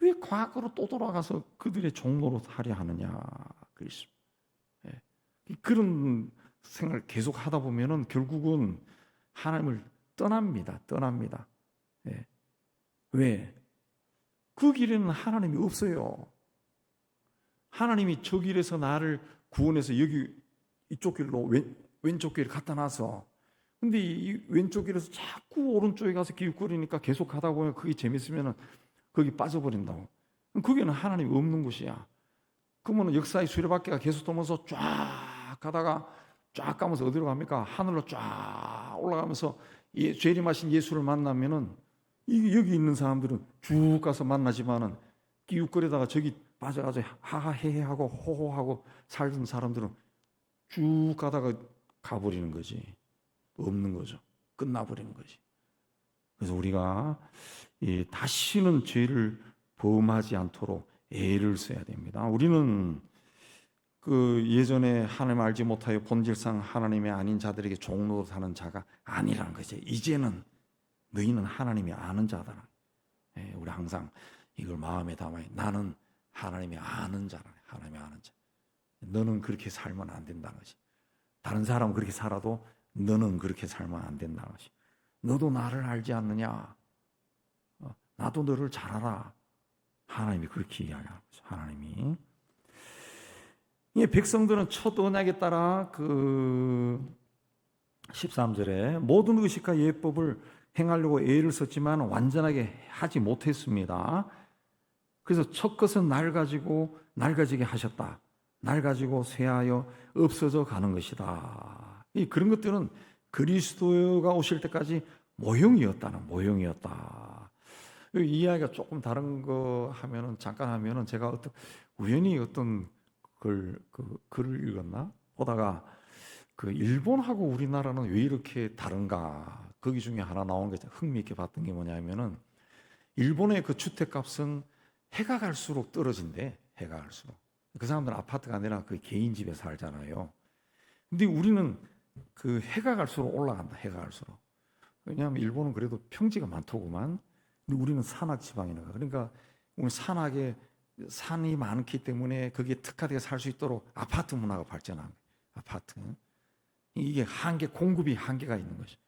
왜 과거로 또 돌아가서 그들의 종노릇 하려 하느냐? 그랬습니다. 예. 그런 생각을 계속 하다 보면은 결국은 하나님을 떠납니다. 예. 왜? 그 길에는 하나님이 없어요. 하나님이 저 길에서 나를 구원해서 여기 이쪽 길로 왼쪽 길을 갖다 놔서, 근데 이 왼쪽 길에서 자꾸 오른쪽에 가서 기웃거리니까 계속 가다 보면 그게 재밌으면 거기 빠져버린다고. 거기는 하나님이 없는 곳이야. 그러면 역사의 수레바퀴가 계속 돌면서 쫙 가다가 쫙 가면서 어디로 갑니까? 하늘로 쫙 올라가면서 재림하신 예수를 만나면은 여기 있는 사람들은 쭉 가서 만나지만은 기웃거리다가 저기 빠져가지고 하하헤헤하고 호호하고 살던 사람들은 쭉 가다가 가버리는 거지. 없는 거죠. 끝나버리는 거지. 그래서 우리가 다시는 죄를 범하지 않도록 애를 써야 됩니다. 우리는 그 예전에 하나님 알지 못하여 본질상 하나님이 아닌 자들에게 종노릇하는 자가 아니라는 거죠. 이제는 너희는 하나님이 아는 자다. 우리 항상 이걸 마음에 담아요. 나는 하나님이 아는 자라. 하나님이 아는 자. 너는 그렇게 살면 안 된다는 것이. 다른 사람은 그렇게 살아도 너는 그렇게 살면 안 된다는 것이. 너도 나를 알지 않느냐? 나도 너를 잘 알아. 하나님이 그렇게 이야기하는 거죠. 하나님이. 백성들은 첫 언약에 따라 그 13절에 모든 의식과 예법을 행하려고 애를 썼지만 완전하게 하지 못했습니다. 그래서 첫 것은 날 가지게 하셨다. 날 가지고 쇠하여 없어져 가는 것이다. 그런 것들은 그리스도가 오실 때까지 모형이었다. 이 이야기가 조금 다른 거 하면은 잠깐 하면은 제가 우연히 어떤 글을 읽었나 보다가 그 일본하고 우리나라는 왜 이렇게 다른가? 거기 중에 하나 나온 게 흥미있게 봤던 게 뭐냐면은 일본의 그 주택값은 해가 갈수록 떨어진대. 해가 갈수록. 그 사람들은 아파트가 아니라 그 개인 집에 살잖아요. 근데 우리는 그 해가 갈수록 올라간다. 해가 갈수록. 왜냐하면 일본은 그래도 평지가 많더구만. 근데 우리는 산악 지방이니까. 그러니까 우리 산악에 산이 많기 때문에 거기에 특화되어 살 수 있도록 아파트 문화가 발전한 거예요. 아파트. 이게 공급이 한계가 있는 거죠.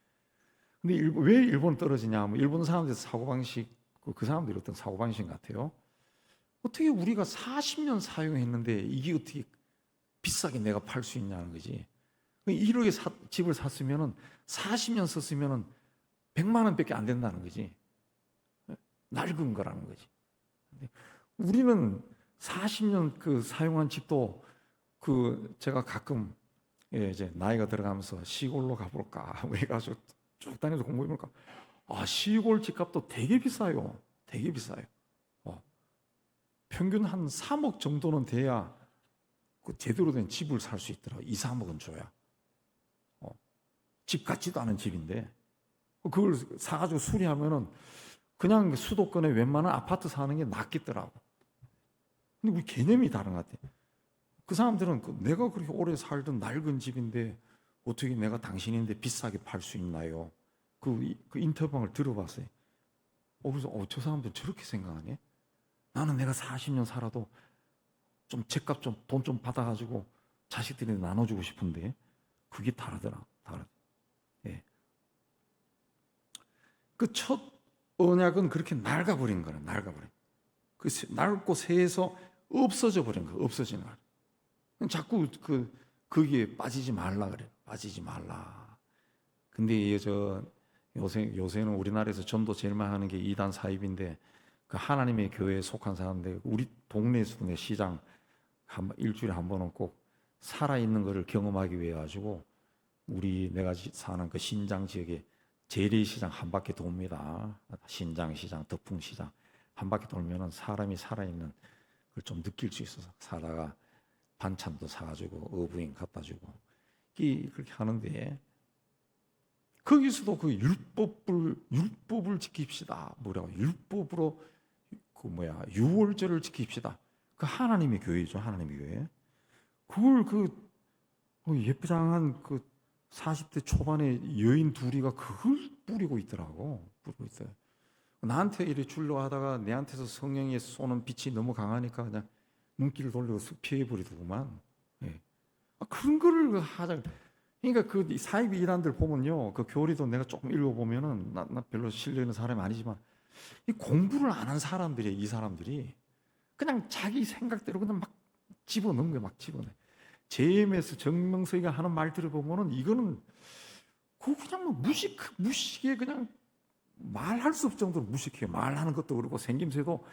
근데 왜 일본 떨어지냐 하면 일본 사람들 사고방식, 그 사람들이 어떤 사고방식 같아요. 어떻게 우리가 40년 사용했는데 이게 어떻게 비싸게 내가 팔 수 있냐는 거지. 1억에 집을 샀으면은 40년 썼으면은 100만 원밖에 안 된다는 거지. 낡은 거라는 거지. 우리는 40년 그 사용한 집도 제가 가끔 이제 나이가 들어가면서 시골로 가볼까 해가지고 쭉 다니면서 공부해볼까. 시골 집값도 되게 비싸요. 되게 비싸요. 평균 한 3억 정도는 돼야 그 제대로 된 집을 살 수 있더라. 2, 3억은 줘야. 집 같지도 않은 집인데 그걸 사가지고 수리하면은 그냥 수도권에 웬만한 아파트 사는 게 낫겠더라고. 근데 우리 개념이 다른 것 같아. 그 사람들은 내가 그렇게 오래 살던 낡은 집인데 어떻게 내가 당신인데 비싸게 팔 수 있나요? 그 인터뷰를 들어봤어요. 그래서 저 사람들 저렇게 생각하네. 나는 내가 40년 살아도 좀 집값 좀 돈 좀 받아가지고 자식들한테 나눠주고 싶은데 그게 다르더라. 예. 그 첫 언약은 그렇게 낡아버린 거야. 낡아버린. 그 낡고 새에서 없어져 버린 거. 없어지는 거. 자꾸 거기에 빠지지 말라 그래. 빠지지 말라. 근데 요새는 우리나라에서 전도 제일 많이 하는 게 이단 사입인데 그 하나님의 교회에 속한 사람들 우리 동네에서도 내 시장 일주일에 한 번은 꼭 살아있는 것을 경험하기 위해 가지고 내가 사는 그 신장 지역에 재래시장 한 바퀴 돕니다. 신장시장, 덕풍시장 한 바퀴 돌면은 사람이 살아있는 걸 좀 느낄 수 있어서 살다가 반찬도 사가지고 어부인 갖다 주고 그렇게 하는데 거기서도 그 율법을 지킵시다. 뭐라고 율법으로 유월절을 지킵시다. 그 하나님의 교회죠. 하나님의 교회. 그걸 예쁘장한 40대 초반의 여인 둘이가 그걸 뿌리고 있더라고. 뿌리고 있어요. 나한테 이래 주려고 하다가 내한테서 성령이 쏘는 빛이 너무 강하니까 그냥 눈길을 돌리고 피해버리더구만. 예. 그런 거를 하자. 그러니까 그 사이비 이단들 보면요, 그 교리도 내가 조금 읽어보면은 나 별로 신뢰 있는 사람이 아니지만 이 공부를 안 한 사람들이 이 사람들이 그냥 자기 생각대로 그냥 막 집어넣은 거야, 막 집어넣어. JMS 정명석이가 하는 말 들어보면은 이거는 그냥 뭐 무식해 그냥 말할 수 없을 정도로 무식해요. 말하는 것도 그렇고 생김새도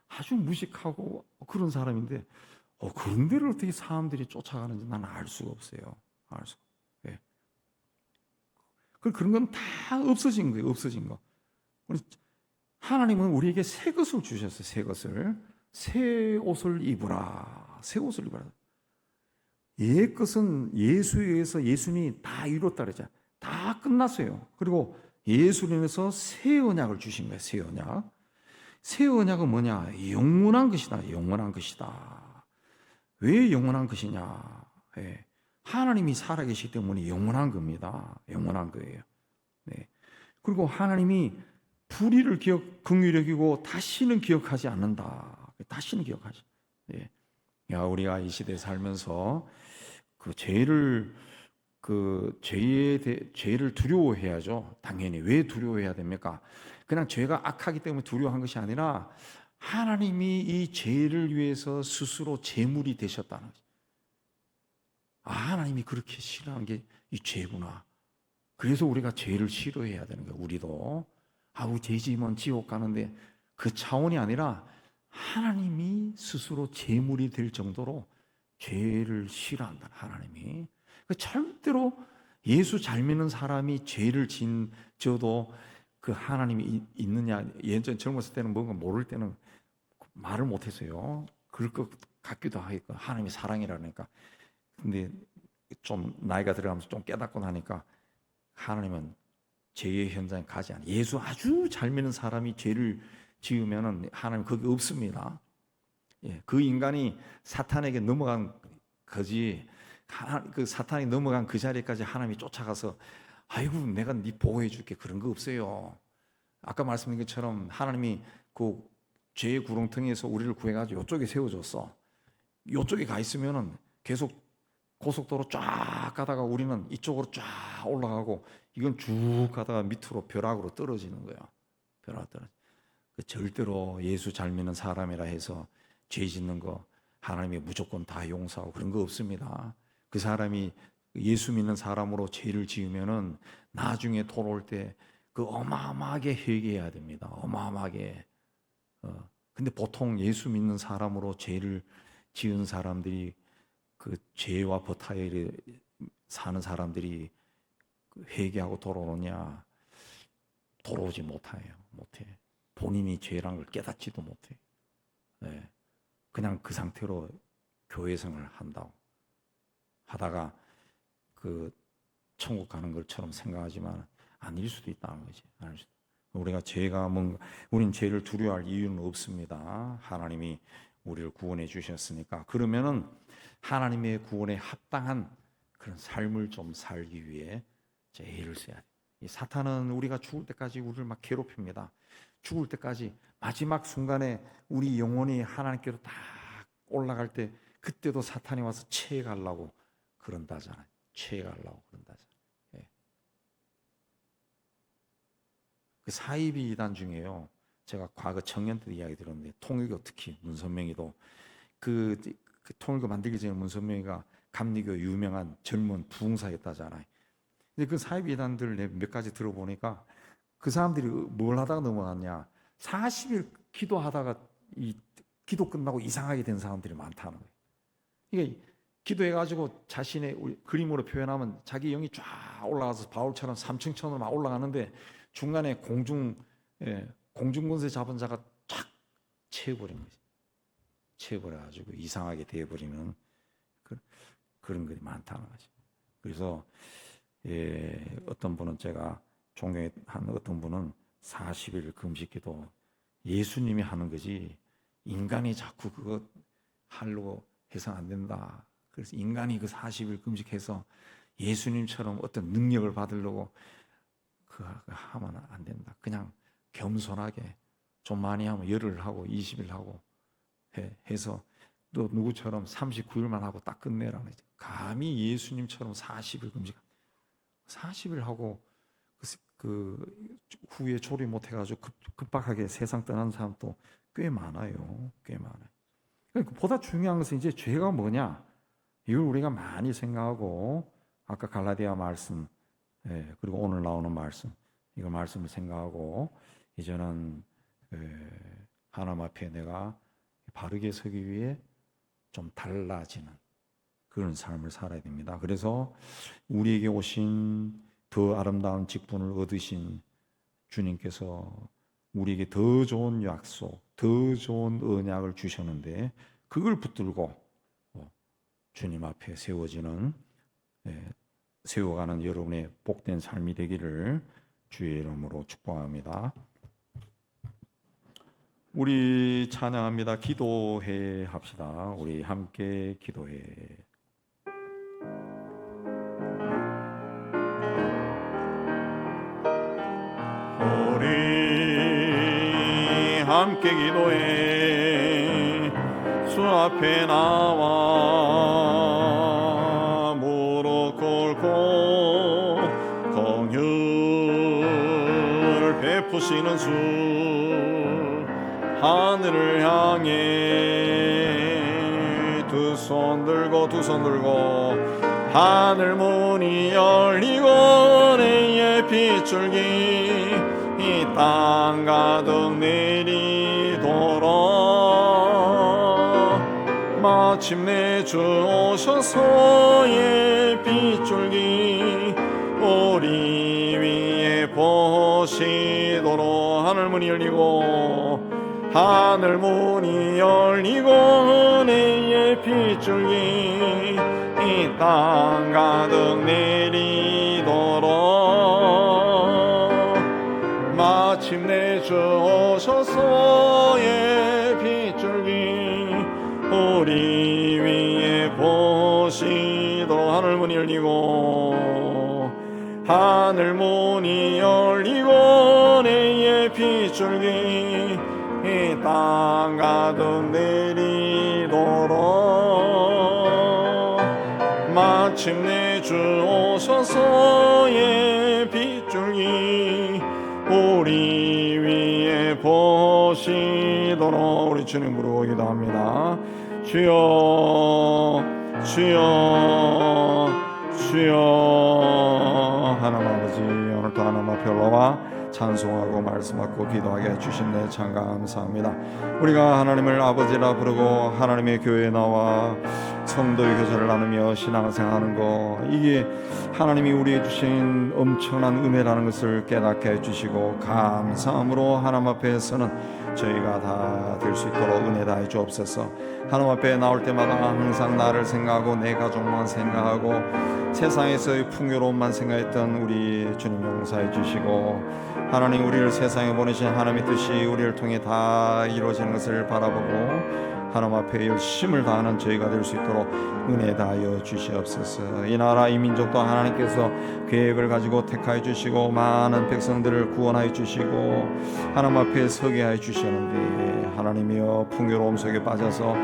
아주 무식하고 그런 사람인데 그런 데를 어떻게 사람들이 쫓아가는지 나는 알 수가 없어요. 알 수가. 예. 그런 건 다 없어진 거예요. 없어진 거. 하나님은 우리에게 새 것을 주셨어요. 새 것을. 새 옷을 입으라. 새 옷을 입으라. 옛 것은 예수에 의해서 예수님이 다 이뤘다 그러죠. 다 끝났어요. 그리고 예수를 인해서 새 언약을 주신 거예요. 새 언약. 새 언약은 뭐냐? 영원한 것이다. 영원한 것이다. 왜 영원한 것이냐? 예. 하나님이 살아계시기 때문에 영원한 겁니다. 영원한 거예요. 네. 그리고 하나님이 불의를 긍휼히 여기고 다시는 기억하지 않는다. 다시는 기억하지. 예. 우리가 이 시대에 살면서 죄를 두려워해야죠. 당연히. 왜 두려워해야 됩니까? 그냥 죄가 악하기 때문에 두려워한 것이 아니라 하나님이 이 죄를 위해서 스스로 제물이 되셨다는 거죠. 하나님이 그렇게 싫어하는 게 이 죄구나. 그래서 우리가 죄를 싫어해야 되는 거예요. 우리도 죄 지으면 지옥 가는데 그 차원이 아니라 하나님이 스스로 제물이 될 정도로 죄를 싫어한다. 하나님이. 절대로 예수 잘 믿는 사람이 죄를 지어도 그 하나님이 있느냐. 예전 젊었을 때는 뭔가 모를 때는 말을 못했어요. 그럴 것 같기도 하겠고 하나님이 사랑이라니까. 근데 좀 나이가 들어가면서 좀 깨닫고 나니까 하나님은 죄의 현장에 가지 않아요. 예수 아주 잘 믿는 사람이 죄를 지으면은 하나님 거기 없습니다. 예, 그 인간이 사탄에게 넘어간 거지. 그 사탄이 넘어간 그 자리까지 하나님이 쫓아가서 아이고 내가 네 보호해 줄게 그런 거 없어요. 아까 말씀드린 것처럼 하나님이 그 죄의 구렁텅이에서 우리를 구해가지고 이쪽에 세워줬어. 이쪽에 가 있으면은 계속 고속도로 쫙 가다가 우리는 이쪽으로 쫙 올라가고 이건 쭉 가다가 밑으로 벼락으로 떨어지는 거예요. 벼락 떨어져. 절대로 예수 잘 믿는 사람이라 해서 죄 짓는 거 하나님이 무조건 다 용서하고 그런 거 없습니다. 그 사람이 예수 믿는 사람으로 죄를 지으면은 나중에 돌아올 때 그 어마어마하게 회개해야 됩니다. 어마어마하게. 근데 보통 예수 믿는 사람으로 죄를 지은 사람들이 그 죄와 버타에 사는 사람들이 회개하고 돌아오느냐? 돌아오지 못해요. 못해. 본인이 죄란 걸 깨닫지도 못해. 네. 그냥 그 상태로 교회생활을 한다고 하다가 그 천국 가는 것처럼 생각하지만 아닐 수도 있다는 거지. 우리가 죄가 뭔가 우린 죄를 두려워할 이유는 없습니다. 하나님이 우리를 구원해 주셨으니까. 그러면은 하나님의 구원에 합당한 그런 삶을 좀 살기 위해 죄를 써야 돼. 이 사탄은 우리가 죽을 때까지 우리를 막 괴롭힙니다. 죽을 때까지 마지막 순간에 우리 영혼이 하나님께로 딱 올라갈 때 그때도 사탄이 와서 채가려고 그런다잖아요. 채가려고 그런다잖아요. 예. 그 사이비 이단 중에요. 제가 과거 청년 때 이야기 들었는데 통일교 특히 문선명이도 그 통일교 만들기 전에 문선명이가 감리교 유명한 젊은 부흥사였다잖아요. 근데 그 사이비 이단들 몇 가지 들어보니까 그 사람들이 뭘 하다가 넘어갔냐? 40일 기도하다가 이 기도 끝나고 이상하게 된 사람들이 많다는 거예요. 이게 기도해가지고 자신의 그림으로 표현하면 자기 영이 쫙 올라가서 바울처럼 삼층천으로 막 올라가는데 중간에 공중권세 잡은 자가 쫙 채워버린 거지. 채워버려가지고 이상하게 되어버리는 그런 것이 많다는 거지. 그래서 어떤 분은 제가 종교에 한 어떤 분은 40일 금식기도 예수님이 하는 거지 인간이 자꾸 그거 하려고 해서 안 된다. 그래서 인간이 그 40일 금식해서 예수님처럼 어떤 능력을 받으려고 그거 하면 안 된다. 그냥 겸손하게 좀 많이 하면 열흘 하고 20일 하고 해서 또 누구처럼 39일만 하고 딱 끝내라는 거지. 감히 예수님처럼 40일 금식 40일 하고 그 후에 조리 못 해가지고 급박하게 세상 떠난 사람도 꽤 많아요. 꽤 많아요. 그러니까 보다 중요한 것은 이제 죄가 뭐냐? 이걸 우리가 많이 생각하고 아까 갈라디아 말씀 그리고 오늘 나오는 말씀 이거 말씀을 생각하고 이제는 하나님 앞에 내가 바르게 서기 위해 좀 달라지는 그런 삶을 살아야 됩니다. 그래서 우리에게 오신 더 아름다운 직분을 얻으신 주님께서 우리에게 더 좋은 약속, 더 좋은 언약을 주셨는데 그걸 붙들고 주님 앞에 세워지는 세워가는 여러분의 복된 삶이 되기를 주의 이름으로 축복합니다. 우리 찬양합니다. 기도해 합시다. 우리 함께 기도해. 우리 함께 기도해. 주 앞에 나와 무릎 꿇고 긍휼 베푸시는 주 하늘을 향해 두 손 들고 하늘 문이 열리고 내의 빗줄기 이 땅 가득 내리도록 마침내 주 오셔서의 빗줄기 우리 위에 보시도록 하늘 문이 열리고 은혜의 빗줄기 이 땅 가득 내리도록 마침내 주 오셔서의 빗줄기 우리 위에 보시도록 하늘 문이 열리고 은혜의 빗줄기 이 땅 가득 내리도록 마침내 주 오셔서의 오시도록 우리 주님 부르고 기도합니다. 주여 주여 주여. 하나님 아버지, 오늘도 하나님 앞에 올라와 찬송하고 말씀하고 기도하게 해주신 데 참 감사합니다. 우리가 하나님을 아버지라 부르고 하나님의 교회에 나와 성도의 교제를 나누며 신앙생활하는 거, 이게 하나님이 우리에게 주신 엄청난 은혜라는 것을 깨닫게 해주시고 감사함으로 하나님 앞에서는 저희가 다 될 수 있도록 은혜 다해 주옵소서. 하나님 앞에 나올 때마다 항상 나를 생각하고 내 가족만 생각하고 세상에서의 풍요로움만 생각했던 우리 주님 용서해 주시고, 하나님 우리를 세상에 보내신 하나님의 뜻이 우리를 통해 다 이루어지는 것을 바라보고 하나님 앞에 열심을 다하는 저희가 될 수 있도록 은혜 다하여 주시옵소서. 이 나라 이 민족도 하나님께서 계획을 가지고 택하여 주시고 많은 백성들을 구원하여 주시고 하나님 앞에 서게 하여 주시는데, 하나님이여 풍요로움 속에 빠져서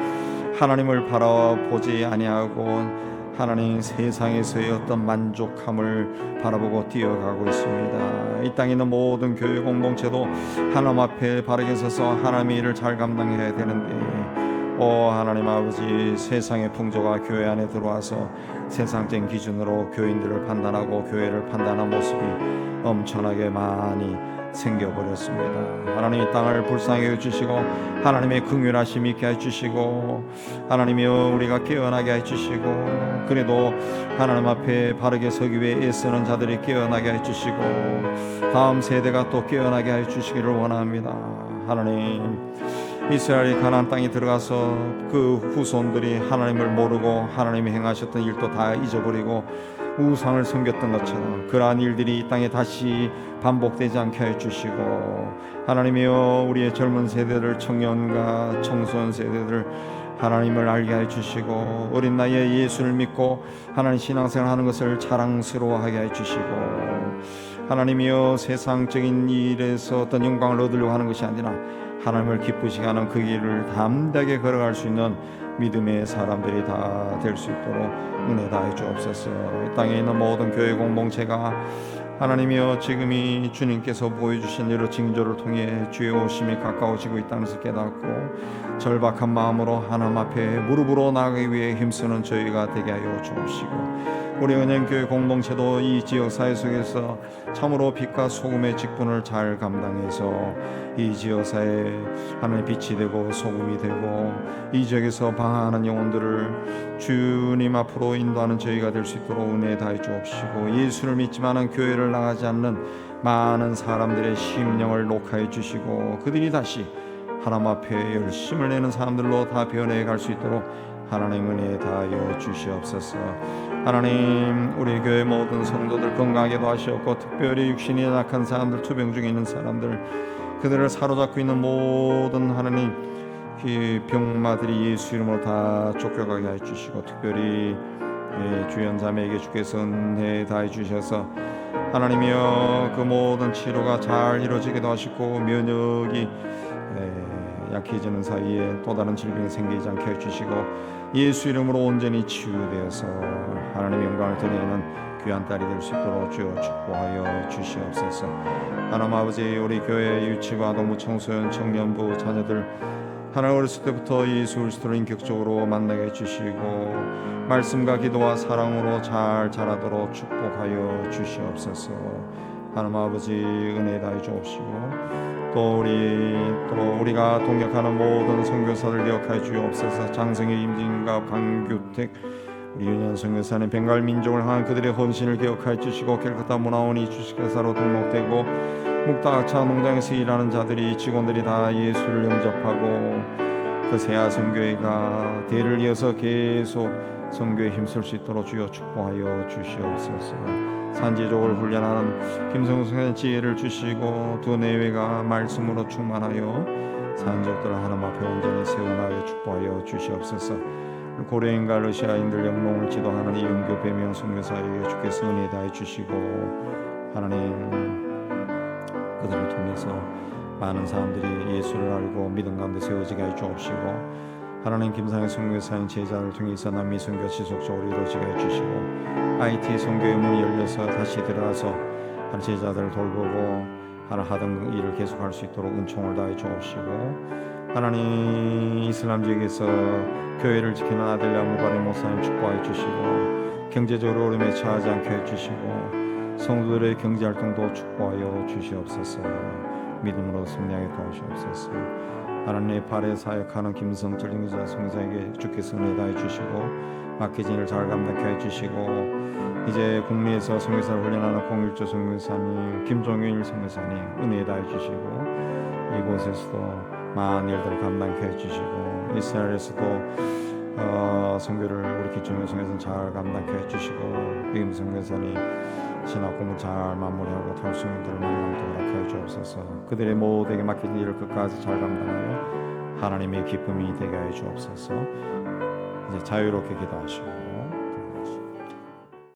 하나님을 바라보지 아니하고 하나님 세상에서의 어떤 만족함을 바라보고 뛰어가고 있습니다. 이 땅에 있는 모든 교회 공동체도 하나님 앞에 바르게 서서 하나님의 일을 잘 감당해야 되는데, 하나님 아버지, 세상의 풍조가 교회 안에 들어와서 세상적인 기준으로 교인들을 판단하고 교회를 판단하는 모습이 엄청나게 많이 생겨버렸습니다. 하나님 이 땅을 불쌍히 해주시고 하나님의 긍휼하심 있게 해주시고 하나님이여 우리가 깨어나게 해주시고, 그래도 하나님 앞에 바르게 서기 위해 애쓰는 자들이 깨어나게 해주시고 다음 세대가 또 깨어나게 해주시기를 원합니다. 하나님, 이스라엘이 가나안 땅에 들어가서 그 후손들이 하나님을 모르고 하나님이 행하셨던 일도 다 잊어버리고 우상을 섬겼던 것처럼 그러한 일들이 이 땅에 다시 반복되지 않게 해주시고, 하나님이여 우리의 젊은 세대들, 청년과 청소년 세대들 하나님을 알게 해주시고 어린 나이에 예수를 믿고 하나님 신앙생활 하는 것을 자랑스러워하게 해주시고, 하나님이여 세상적인 일에서 어떤 영광을 얻으려고 하는 것이 아니라 하나님을 기쁘시게 하는 그 길을 담대하게 걸어갈 수 있는 믿음의 사람들이 다 될 수 있도록 은혜 다해 주옵소서. 이 땅에 있는 모든 교회 공동체가 하나님이여 지금이 주님께서 보여주신 여러 징조를 통해 주의 오심이 가까워지고 있다는 것을 깨닫고 절박한 마음으로 하나님 앞에 무릎으로 나가기 위해 힘쓰는 저희가 되게 하여 주옵시고, 우리 은행교회 공동체도 이 지역사회 속에서 참으로 빛과 소금의 직분을 잘 감당해서 이 지역사회에 하나님의 빛이 되고 소금이 되고 이 지역에서 방황하는 영혼들을 주님 앞으로 인도하는 저희가 될 수 있도록 은혜 다해 주옵시고, 예수를 믿지만은 교회를 나가지 않는 많은 사람들의 심령을 녹화해 주시고 그들이 다시 하나님 앞에 열심을 내는 사람들로 다 변해 갈 수 있도록 하나님 은혜 다하여 주시옵소서. 하나님, 우리 교회 모든 성도들 건강하게도 하시옵고 특별히 육신이 약한 사람들, 투병 중에 있는 사람들, 그들을 사로잡고 있는 모든 하나님 그 병마들이 예수 이름으로 다 쫓겨가게 해주시고, 특별히 주연자매에게 주께서 은혜 다해 주셔서 하나님이여 그 모든 치료가 잘 이루어지기도 하시고 면역이 약해지는 사이에 또 다른 질병이 생기지 않게 해주시고 예수 이름으로 온전히 치유되어서 하나님의 영광을 드리는 귀한 딸이 될 수 있도록 주여 축복하여 주시옵소서. 하나님 아버지, 우리 교회 유치부 아동부 청소년 청년부 자녀들 하나님 어렸을 때부터 예수 그리스도를 인격적으로 만나게 해주시고 말씀과 기도와 사랑으로 잘 자라도록 축복하여 주시옵소서. 하나님 아버지, 은혜 다해 주옵시고 또 우리가 동역하는 모든 선교사들 기억하여 주옵소서. 장성희, 임진갑, 강규택, 우리 윤현 선교사는 벵갈 민족을 향한 그들의 헌신을 기억하여 주시고 캘커타 문화원이 주식회사로 등록되고 묵다하차 농장에서 일하는 자들이 직원들이 다 예수를 영접하고 그 새하 선교회가 대를 이어서 계속 선교에 힘쓸 수 있도록 주여 축복하여 주시옵소서. 산지족을 훈련하는 김성수의 지혜를 주시고 두 내외가 말씀으로 충만하여 산지족들을 하나님 앞에 온전히 세워나여 축복하여 주시옵소서. 고려인과 러시아인들 영농을 지도하는 이은교 배명 선교사에게 주께서 은혜 다해 주시고 하나님 그들을 통해서 많은 사람들이 예수를 알고 믿음 가운데 세워지게 해 주옵시고 하나님 김상현 선교사님 제자를 통해서 남미 선교 지속적으로 이루어지게 해주시고 IT 선교의 문이 열려서 다시 들어가서 제자들을 돌보고 하던 일을 계속할 수 있도록 은총을 다해 주옵시고, 하나님 이슬람 지역에서 교회를 지키는 아델라 무바리 목사님 축복해 주시고, 경제적으로 어려움에 처하지 않게 해주시고, 성도들의 경제활동도 축복하여 주시옵소서. 믿음으로 승리하게 도와주시옵소서. 하나님의 발에 사역하는 김성철 인기자 성사에게 주께서 은혜 다해 주시고, 맡겨진 일을 잘 감당케 해주시고, 이제 국내에서 선교사를 훈련하는 공일조 선교사님 김종일 선교사님 은혜 다해 주시고, 이곳에서도 많은 일들을 감당케 해주시고, 이스라엘에서도 선교를 우리 기초교 선교사는 잘 감당케 해주시고, 이금 선교사님 신학 공부 잘 마무리하고 탈수민들을 만나도록 허락해 주옵소서. 그들의 모두에게 맡긴 일을 끝까지 잘 감당하여 하나님의 기쁨이 되게 해 주옵소서. 이제 자유롭게 기도하시고